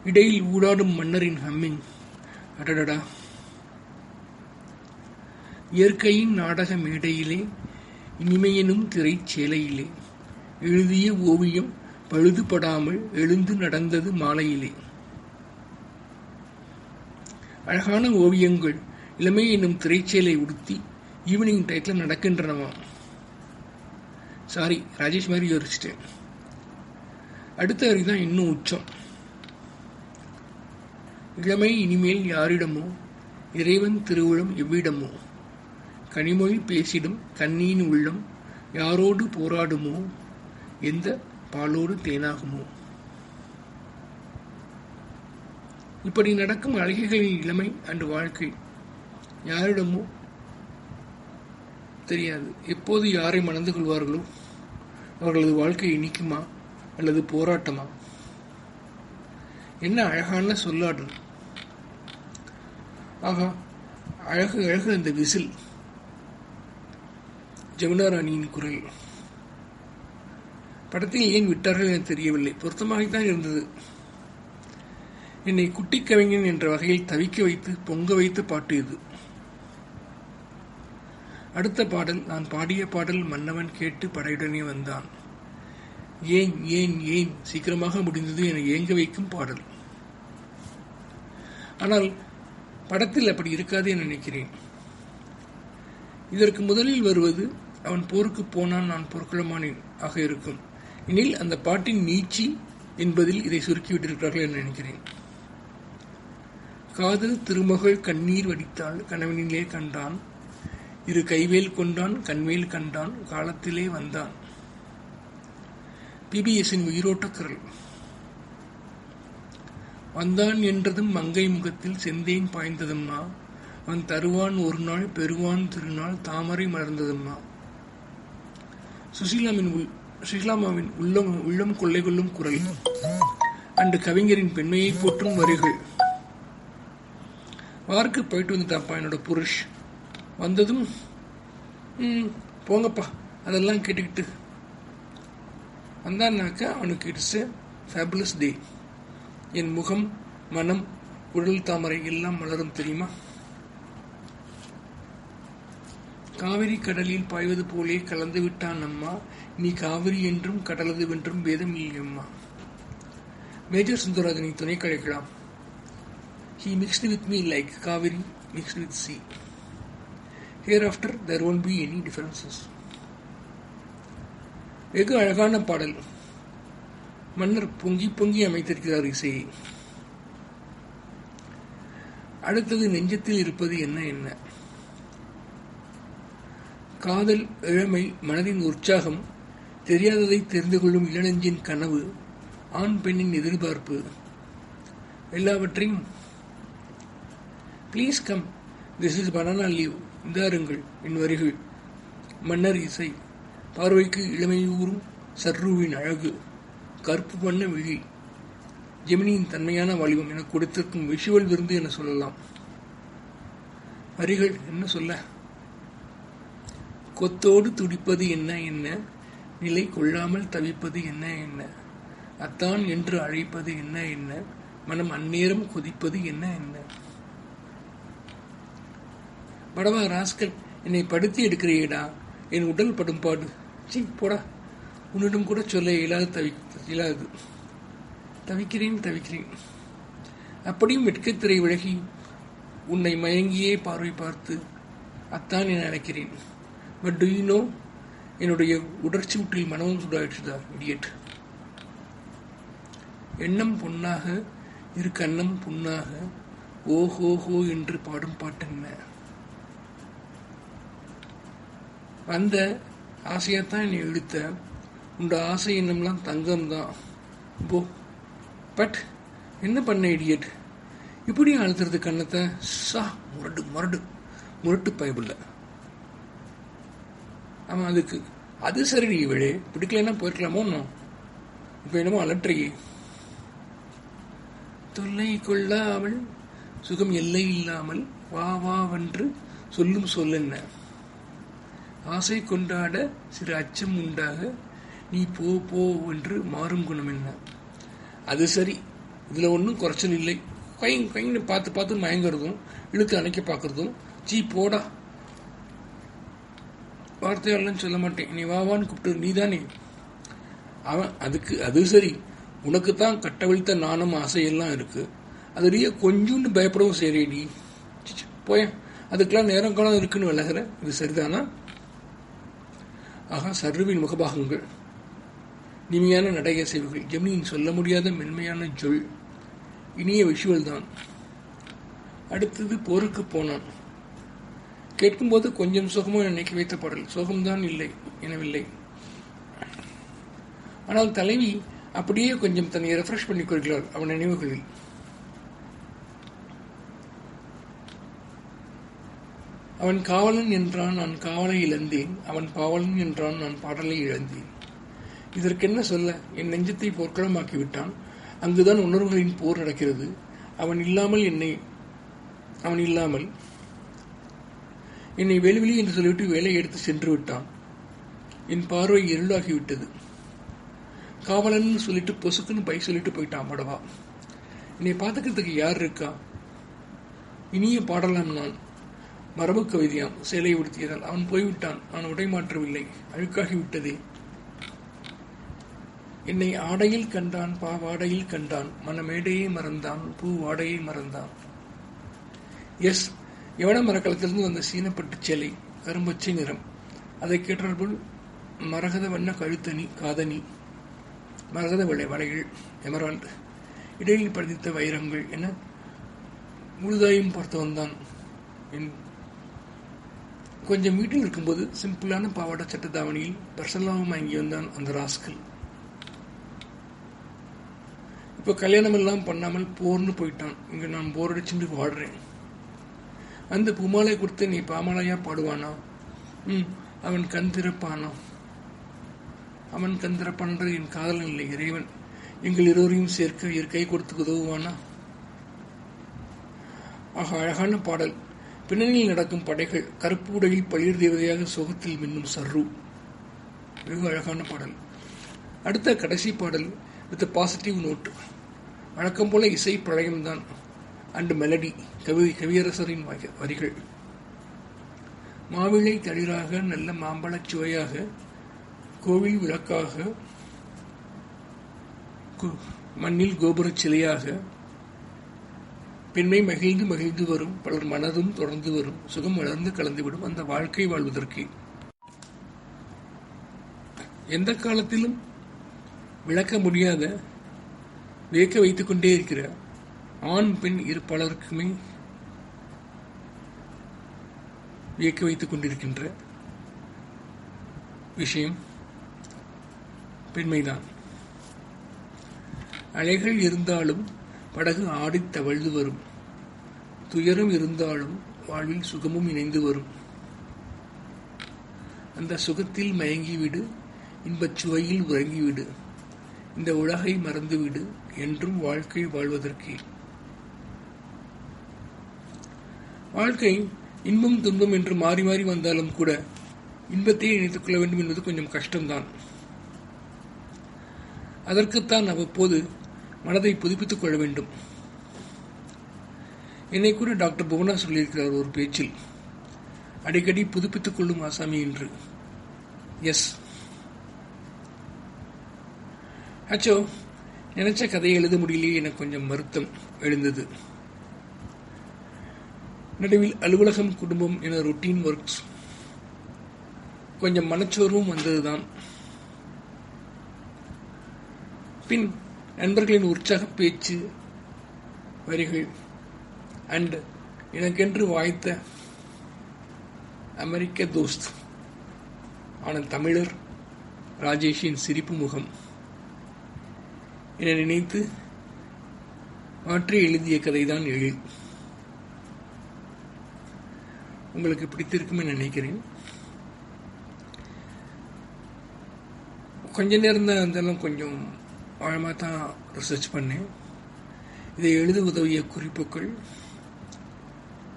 இடையில் ஊடாடும் மன்னரின் ஹம்மிங். அடடடா. இயற்கையின் நாடக மேடையிலே இனிமையெனும் திரைச்சேலையிலே எழுதிய ஓவியம் பழுதுபடாமல் எழுந்து நடந்தது மாலையிலே. அழகான ஓவியங்கள் இளமை என்னும் திரைச்சேலை உடுத்தி ஈவினிங் டைத்தில் நடக்கின்றனவா. சாரி, ராஜேஷ் மாதிரி யோசிச்சிட்டேன். அடுத்த வரைதான் இன்னும் உச்சம். இளமை இனிமேல் யாரிடமோ, இறைவன் திருவுளம் எவ்விடமோ, கனிமொழி பேசிடும் கண்ணியின் உள்ளம் யாரோடு போராடுமோ, எந்த பாலோடு தேனாகுமோ. இப்படி நடக்கும் அழகிகளின் இளமை அன்று வாழ்க்கை யாரிடமோ தெரியாது. எப்போது யாரை மணந்து கொள்வார்களோ அவர்களது வாழ்க்கை இனிக்குமா அல்லது போராட்டமா? என்ன அழகான சொல்லாடல். ஆகா, அழகு அழகு அந்த விசில். ஜமுனா ராணியின் குரல். படத்தில் ஏன் விட்டார்கள் என தெரியவில்லை. பொருத்தமாகத்தான் இருந்தது. என்னை குட்டி கவிஞன் என்ற வகையில் தவிக்க வைத்து பொங்க வைத்து பாட்டு இது. அடுத்த பாடல், நான் பாடிய பாடல் மன்னவன் கேட்டு படையுடனே வந்தான். ஏன் ஏன் ஏன் சீக்கிரமாக முடிந்தது என ஏங்க வைக்கும் பாடல். ஆனால் படத்தில் அப்படி இருக்காது என நினைக்கிறேன். இதற்கு முதலில் வருவது அவன் போருக்கு போனான் நான் போர்க்குளமானேன் ஆக இருக்கும். எனில் அந்த பாட்டின் நீட்சி என்பதில் இதை சுருக்கிவிட்டிருக்கிறார்கள் என நினைக்கிறேன். காதல் திருமகள் கண்ணீர் வடித்தாள் கனவினிலே கண்டான், இரு கைவேல் கொண்டான் கண்வேல் கண்டான் காலத்திலே வந்தான். பிபிஎஸ்ஸின் உயிரோட்ட குரல். வந்தான் என்றதும் மங்கை முகத்தில் செந்தேன் பாய்ந்ததம்மா, அவன் தருவான் ஒரு நாள் பெறுவான் திருநாள் தாமரை மலர்ந்ததம்மா. சுசீலாமாவின் உள்ளம் கொள்ளை கொள்ளும் குரல் அன்று கவிஞரின் பெண்மையை போற்றும் வரிகள். வார்க்கு போயிட்டு வந்துட்டான்ப்பா என்னோட புருஷ். வந்ததும் போங்கப்பா அதெல்லாம் கேட்டுக்கிட்டு வந்தான்னாக்கா அவனுக்கு இட்ஸ் எ ஃபேபுலஸ் டே. என் முகம் மனம் உடல் தாமரை எல்லாம் மலரும் தெரியுமா. காவிரி கடலில் பாய்வது போலே கலந்து விட்டான் அம்மா, நீ காவிரி என்றும் கடலது வென்றும் வேதம் இல்லையம்மா. மேஜர் சுந்தரராஜனை துணை கழிக்கலாம். He mixed with me like Kaveri mixed with sea. Hereafter there won't be any differences. வெகு அழகான பாடல். மன்னர் பொங்கி பொங்கி அமைத்திருக்கிறார் இசையை. அடுத்தது நெஞ்சத்தில் இருப்பது என்ன என்ன. காதல், இளமை, மனதின் உற்சாகம், தெரியாததை தெரிந்து கொள்ளும் இளநெஞ்சின் கனவு, ஆண் பெண்ணின் எதிர்பார்ப்பு, எல்லாவற்றையும் please come, this is banana leaf, இந்தாருங்கள் என் வரிகள். மன்னர் இசை, பார்வைக்கு இளமையூறும் சர்ருவின் அழகு, கருப்பு வண்ண விழி, ஜெமினியின் தன்மையான வடிவம் என கொடுத்திருக்கும் விஷுவல் விருந்து என சொல்லலாம். வரிகள் என்ன சொல்ல. கொத்தோடு துடிப்பது என்ன என்ன, நிலை கொள்ளாமல் தவிப்பது என்ன என்ன, அத்தான் என்று அழைப்பது என்ன என்ன, மனம் அந்நேரம் கொதிப்பது என்ன என்ன. படவா ராஸ்கல், என்னை படுத்தி எடுக்கிறீடா, என் உடல் படும் பாடு, சி போடா, உன்னிடம் கூட சொல்ல இயலாது தவிக்கிறேன். அப்படியும் வெட்கத்திரை விலகி உன்னை மயங்கியே பார்வை பார்த்து அத்தான் என நினைக்கிறேன். பட் டு யூ நோ, என்னுடைய உடற்சி ஊட்டில் மனமும் சூடாயிடுச்சுதா இடியட். எண்ணம் பொன்னாக இரு கண்ணம் புண்ணாக ஓஹோஹோ என்று பாடும் பாட்டென்ன. வந்த ஆசையாத்தான் என்னை இழுத்த, உண்ட ஆசை எண்ணம்லாம் தங்கம்தான் போ. பட் என்ன பண்ண இடியட், இப்படி அழுத்துறது கண்ணத்தை. சா முரட்டு பயபில்ல. ஆமாம், அதுக்கு அது சரி, நீ விழே பிடிக்கலன்னா போயிருக்கலாமோ. இப்போ என்னமோ அலற்றையே. தொல்லை கொள்ளாமல் சுகம் எல்லை இல்லாமல் வா வாவென்று சொல்லும் சொல்லென்ன, ஆசை கொண்டாட சிறு அச்சம் உண்டாக நீ போ போ என்று மாறும் குணம் என்ன. அது சரி, இதில் ஒன்றும் குறைச்சல் இல்லை. கைன்னு பார்த்து மயங்கிறதும் இழுத்து அணைக்க பார்க்கறதும், சீ போடா, வார்த்தையாளன்னு சொல்ல மாட்டேன், நீ வாவான்னு கூப்பிட்டு நீ தானே அவன். அதுக்கு அது சரி, உனக்குத்தான் கட்டவிழ்த்த நாணம் ஆசையெல்லாம் இருக்கு, அதுலேயே கொஞ்சோண்டு பயப்படவும் சரி, நீ போய அதுக்கெல்லாம் நேரம் காலம் இருக்குன்னு விலகிற, இது சரிதானா. ஆகா, சர்ருவின் முகபாகங்கள், இனிமையான நடையசைவுகள், ஜெமினியின் சொல்ல முடியாத மென்மையான ஜொல், இனிய விஷுவல் தான். அடுத்தது போருக்கு போனான். கேட்கும்போது கொஞ்சம் சோகமோ நினைக்க வைத்த பாடல். சோகம்தான் எனவில்லை. ஆனால் தலைவி அப்படியே கொஞ்சம் தன்னை ரெஃப்ரெஷ் பண்ணிக் கொள்கிறாள் அவன் நினைவுகளில். அவன் காவலன் என்றான், நான் காவலை இழந்தேன், அவன் பாவலன் என்றான், நான் பாடலை இழந்தேன். இதற்கென்ன சொல்ல, என் நெஞ்சத்தை போர்க்களமாக்கி விட்டான். அங்குதான் உணர்வுகளின் போர் நடக்கிறது. அவன் இல்லாமல் என்னை வெளிவெளி என்று சொல்லிவிட்டு வேலை எடுத்து சென்று விட்டான். என் பார்வை இருளாகிவிட்டது. காவலன்னு சொல்லிட்டு பொசுக்குன்னு பை சொல்லிட்டு போயிட்டான் படவா. என்னை பார்த்துக்கிறதுக்கு யார் இருக்கா. இனிய பாடலாம் நான். மரபு கவிதையாம். சேலை உடுத்தியதால் அவன் போய்விட்டான். நான் உடை மாற்றவில்லை, அழுக்காகிவிட்டதே. என்னை ஆடையில் கண்டான், பாவாடையில் கண்டான், மனமேடையை மறந்தான், பூ வாடையை மறந்தான். எஸ், யவன மரக்கலத்திலிருந்து வந்த சீனப்பட்டு சேலை, கரும்பச்சை நிறம். அதை கேட்டால்போல் மரகத வண்ண கழுத்தணி, காதணி, மரகத வளைகள், எமரால்டு, இடையில் பதித்த வைரங்கள் என முழுதாயும் பார்த்தவன் தான். கொஞ்சம் வீட்டில் இருக்கும்போது சிம்பிளான பாவாடை சட்ட தாவணியில் பர்சனலாகவும் வாங்கி வந்தான் அந்த ராஸ்கல். இப்போ கல்யாணம் எல்லாம் பண்ணாமல் போர்னு போயிட்டான். இங்க நான் போர் அடிச்சுட்டு வாடுறேன். அந்த பூமாலை கொடுத்து நீ பாமாலையா பாடுவானா? அவன் கண் திறப்பானா? அவன் கண் திறப்பான்றது என் காதலன் இல்லை, இறைவன். எங்கள் இருவரையும் சேர்க்க இயற்கை கொடுத்து உதவுவானா? ஆக, அழகான பாடல். பின்னணியில் நடக்கும் படைகள், கருப்பு உடையில் பளிர் தேவதையாக சோகத்தில் மின்னும் சர்ரு. வெகு அழகான பாடல். அடுத்த கடைசி பாடல் வித் பாசிட்டிவ் நோட். வழக்கம் போல இசை பிரளயம்தான் அண்ட் மெலடி. கவியரசரின் வரிகள். மாவிளை தளிராக, நல்ல மாம்பழச் சுவையாக, கோவில் விளக்காக, மண்ணில் கோபுரச் சிலையாக, பெண்மை மகிழ்ந்து மகிழ்ந்து வரும், பலர் மனதும் தொடர்ந்து வரும், சுகம் வளர்ந்து கலந்துவிடும் அந்த வாழ்க்கை வாழ்வதற்கு. எந்த காலத்திலும் விளக்க முடியாத, வியக்க வைத்துக் கொண்டே இருக்கிற ஆண் பெண் இரு பலருக்குமே வியக்க வைத்துக் கொண்டிருக்கின்ற விஷயம் பெண்மைதான். அலைகள் இருந்தாலும் படகு ஆடித் தவழ்ந்து வரும், துயரம் இருந்தாலும் வாழ்வில் சுகமும் இணைந்து வரும். அந்த சுகத்தில் மயங்கிவிடு, இன்பச் சுவையில் உறங்கிவிடு, இந்த உலகை மறந்துவிடு, என்றும் வாழ்க்கை வாழ்வதற்கு. வாழ்க்கை இன்பம் துன்பம் என்று மாறி மாறி வந்தாலும் கூட இன்பத்தையே இணைத்துக் கொள்ள வேண்டும் என்பது கொஞ்சம் கஷ்டம்தான். அதற்குத்தான் அவ்வப்போது மனதை புதுப்பித்துக் கொள்ள வேண்டும். என்னை கூட டாக்டர் புவனா சொல்லியிருக்கிறார் ஒரு பேச்சில், அடிக்கடி புதுப்பித்துக் கொள்ளும் ஆசாமி என்று. எஸ், அச்சோ, நினைச்ச கதையை எழுத முடியலையே என கொஞ்சம் வருத்தம் எழுந்தது. நடுவில் அலுவலகம், குடும்பம் என ரொட்டீன் ஒர்க்ஸ், கொஞ்சம் மனச்சோர்வும் வந்ததுதான். பின் நண்பர்களின் உற்சாக பேச்சு, வரிகள் அண்ட் எனக்கென்று வாய்த்த அமெரிக்க தோஸ்த் ஆன தமிழர் ராஜேஷின் சிரிப்பு முகம் என நினைத்து மாற்றி எழுதிய கதைதான் எழில். உங்களுக்கு பிடித்திருக்கும் என நினைக்கிறேன். கொஞ்ச நேரம் தான் இருந்தாலும் கொஞ்சம் ஆழமாக தான் ரிசர்ச் பண்ணேன். இதை எழுத உதவிய குறிப்புகள்: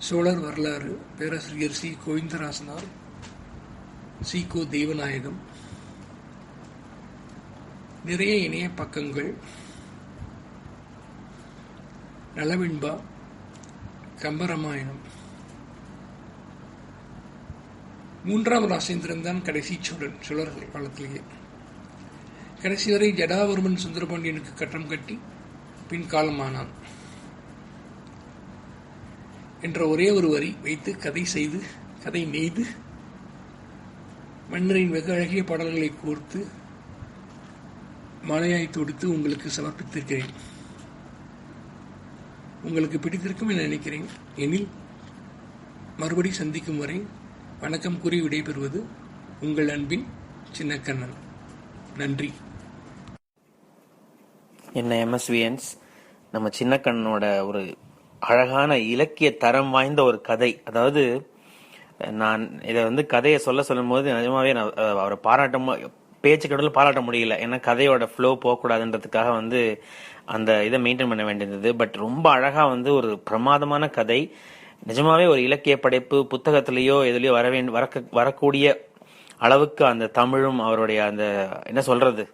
சோழர் வரலாறு, பேராசிரியர் சி கோவிந்தராசனார், சி கோ தேவநாயகம், நிறைய இணைய பக்கங்கள், நலவெண்பா, கம்பராமாயணம். 3ஆம் ராசேந்திரன் தான் கடைசி சோழன், சோழர்கள் காலத்திலேயே. கடைசி வரை ஜடாவர்மன் சுந்தரபாண்டியனுக்கு கட்டம் கட்டி பின் காலமானான் என்ற ஒரே ஒரு வரி வைத்து கதை நெய்து மன்னரின் வெகு அழகிய பாடல்களை கோர்த்து மாலையாய் தொடுத்து உங்களுக்கு சமர்ப்பித்திருக்கிறேன். உங்களுக்கு பிடித்திருக்கும் என நினைக்கிறேன். எனில் மறுபடி சந்திக்கும் வரை வணக்கம் கூறி விடைபெறுவது உங்கள் அன்பின் சின்னக்கண்ணன். நன்றி. என்ன எம்எஸ்விஎன்ஸ், நம்ம சின்னக்கண்ணனோட ஒரு அழகான இலக்கிய தரம் வாய்ந்த ஒரு கதை. அதாவது நான் இதை கதையை சொல்லும் போது நிஜமாவே நான் அவரை பேச்சு கடவுள் பாராட்ட முடியல. ஏன்னா கதையோட ஃப்ளோ போகக்கூடாதுன்றதுக்காக அந்த இதை மெயின்டைன் பண்ண வேண்டியது. பட் ரொம்ப அழகா ஒரு பிரமாதமான கதை. நிஜமாவே ஒரு இலக்கிய படைப்பு புத்தகத்திலேயோ எதுலயோ வரக்கூடிய அளவுக்கு அந்த தமிழும் அவருடைய அந்த என்ன சொல்றது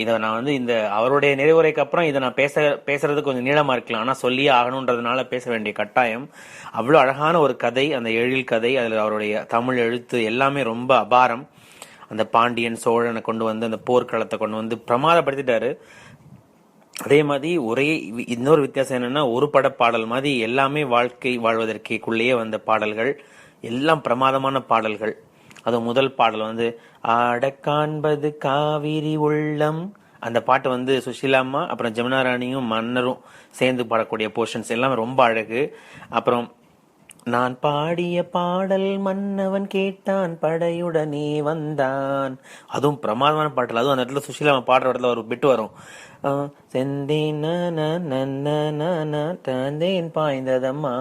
இதை நான் வந்து இந்த அவருடைய நிறைவுரைக்கு அப்புறம் இதை நான் பேசுறது கொஞ்சம் நீளமா இருக்கலாம், ஆனா சொல்லியே ஆகணுன்றதுனால பேச வேண்டிய கட்டாயம். அவ்வளவு அழகான ஒரு கதை, அந்த எழில் கதை. அதுல அவருடைய தமிழ் எழுத்து எல்லாமே ரொம்ப அபாரம். அந்த பாண்டியன் சோழனை கொண்டு வந்து அந்த போர்க்களத்தை கொண்டு வந்து பிரமாதப்படுத்திட்டாரு. அதே மாதிரி இன்னொரு வித்தியாசம் என்னன்னா, ஒரு பட பாடல் மாதிரி எல்லாமே வாழ்க்கை வாழ்வதற்கேக்குள்ளேயே வந்த பாடல்கள் எல்லாம் பிரமாதமான பாடல்கள். அது முதல் பாடல் வந்து ஆட காண்பது காவிரி உள்ளம், அந்த பாட்டு வந்து சுஷீலாம்மா அப்புறம் ஜமுனா ராணியும் மன்னரும் சேர்ந்து பாடக்கூடிய போர்ஷன்ஸ் எல்லாம் ரொம்ப அழகு. அப்புறம் நான் பாடிய பாடல் மன்னவன் கேட்டான் படையுடனே வந்தான், அதுவும் பிரமாதமான பாடல். அதுவும் அந்த இடத்துல சுஷீலாம்மா பாடுற இடத்துல ஒரு பிட்டு வரும், செந்தேன் பாய்ந்ததம்மா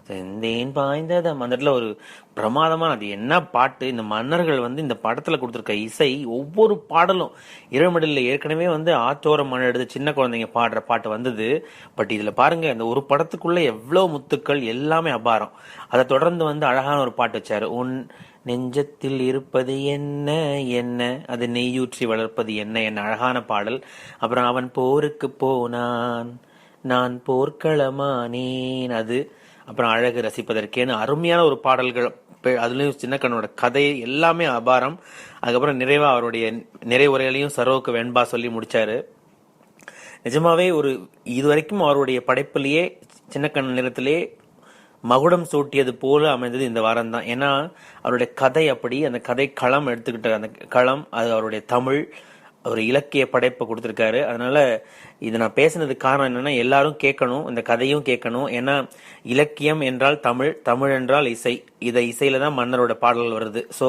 செந்தேன் பாய்ந்ததம், அந்த இடத்துல ஒரு பிரமாதமான, அது என்ன பாட்டு. இந்த மன்னர்கள் வந்து இந்த படத்துல கொடுத்திருக்க இசை, ஒவ்வொரு பாடலும் இரவுமடல ஏற்கனவே வந்து ஆத்தோர மழை எடுத்து சின்ன குழந்தைங்க பாடுற பாட்டு வந்தது. பட் இதுல பாருங்க, இந்த ஒரு படத்துக்குள்ள எவ்வளவு முத்துக்கள், எல்லாமே அபாரம். அதை தொடர்ந்து வந்து அழகான ஒரு பாட்டு வச்சாரு, உன் நெஞ்சத்தில் இருப்பது என்ன என்ன அது நெய்யூற்றி வளர்ப்பது என்ன என்ன, அழகான பாடல். அப்புறம் அவன் போருக்கு போனான் நான் போர்க்களமானேன், அது. அப்புறம் அழகு ரசிப்பதற்கேன்னு அருமையான ஒரு பாடல்கள். அதுலயும் சின்ன கண்ணோட கதை எல்லாமே அபாரம். அதுக்கப்புறம் நிறைவா அவருடைய நிறைவுரையிலையும் சரோவுக்கு வெண்பா சொல்லி முடிச்சாரு. நிஜமாவே ஒரு இதுவரைக்கும் அவருடைய படைப்பிலேயே சின்ன கண் நிறத்திலே மகுடம் சூட்டியது போல அமைந்தது இந்த வாரம் தான். ஏன்னா அவருடைய கதை அப்படி, அந்த கதை களம் எடுத்துக்கிட்ட அந்த களம், அது அவருடைய தமிழ் ஒரு இலக்கிய படைப்பை கொடுத்திருக்காரு. அதனால இதை நான் பேசினதுக்கு காரணம் என்னன்னா, எல்லாரும் கேட்கணும், இந்த கதையும் கேட்கணும். ஏன்னா இலக்கியம் என்றால் தமிழ், தமிழ் என்றால் இசை. இசையில தான் மன்னரோட பாடல்கள் வருது. சோ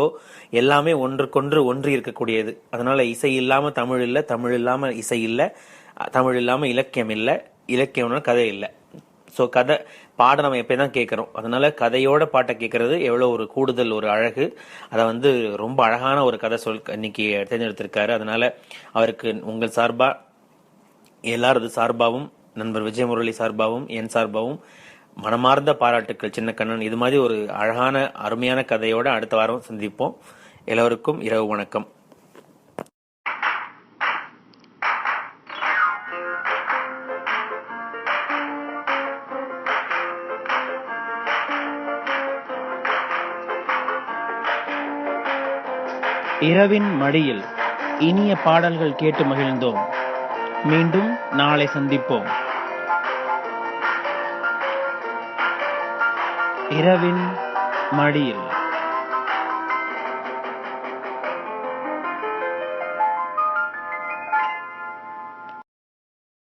எல்லாமே ஒன்றுக்கொன்று ஒன்றி இருக்கக்கூடியது. அதனால இசை இல்லாம தமிழ் இல்லை, தமிழ் இல்லாம இசை இல்லை, தமிழ் இல்லாம இலக்கியம் இல்லை, இலக்கியம்னா கதை இல்லை. ஸோ கதை பாட நம்ம எப்பதான் கேட்கறோம். அதனால கதையோட பாட்டை கேட்கறது எவ்வளவு ஒரு கூடுதல் ஒரு அழகு. அதை வந்து ரொம்ப அழகான ஒரு கதை இன்னைக்கு தேர்ந்தெடுத்திருக்காரு. அதனால அவருக்கு உங்கள் சார்பா, எல்லாரது சார்பாவும், நண்பர் விஜயமுரளி சார்பாவும், என் சார்பாவும் மனமார்ந்த பாராட்டுக்கள் சின்ன கண்ணன். இது மாதிரி ஒரு அழகான அருமையான கதையோட அடுத்த வாரம் சந்திப்போம். எல்லோருக்கும் இரவு வணக்கம். இரவின் மடியில் இனிய பாடல்கள் கேட்டு மகிழ்ந்தோம். மீண்டும் நாளை சந்திப்போம். இரவின் மடியில்.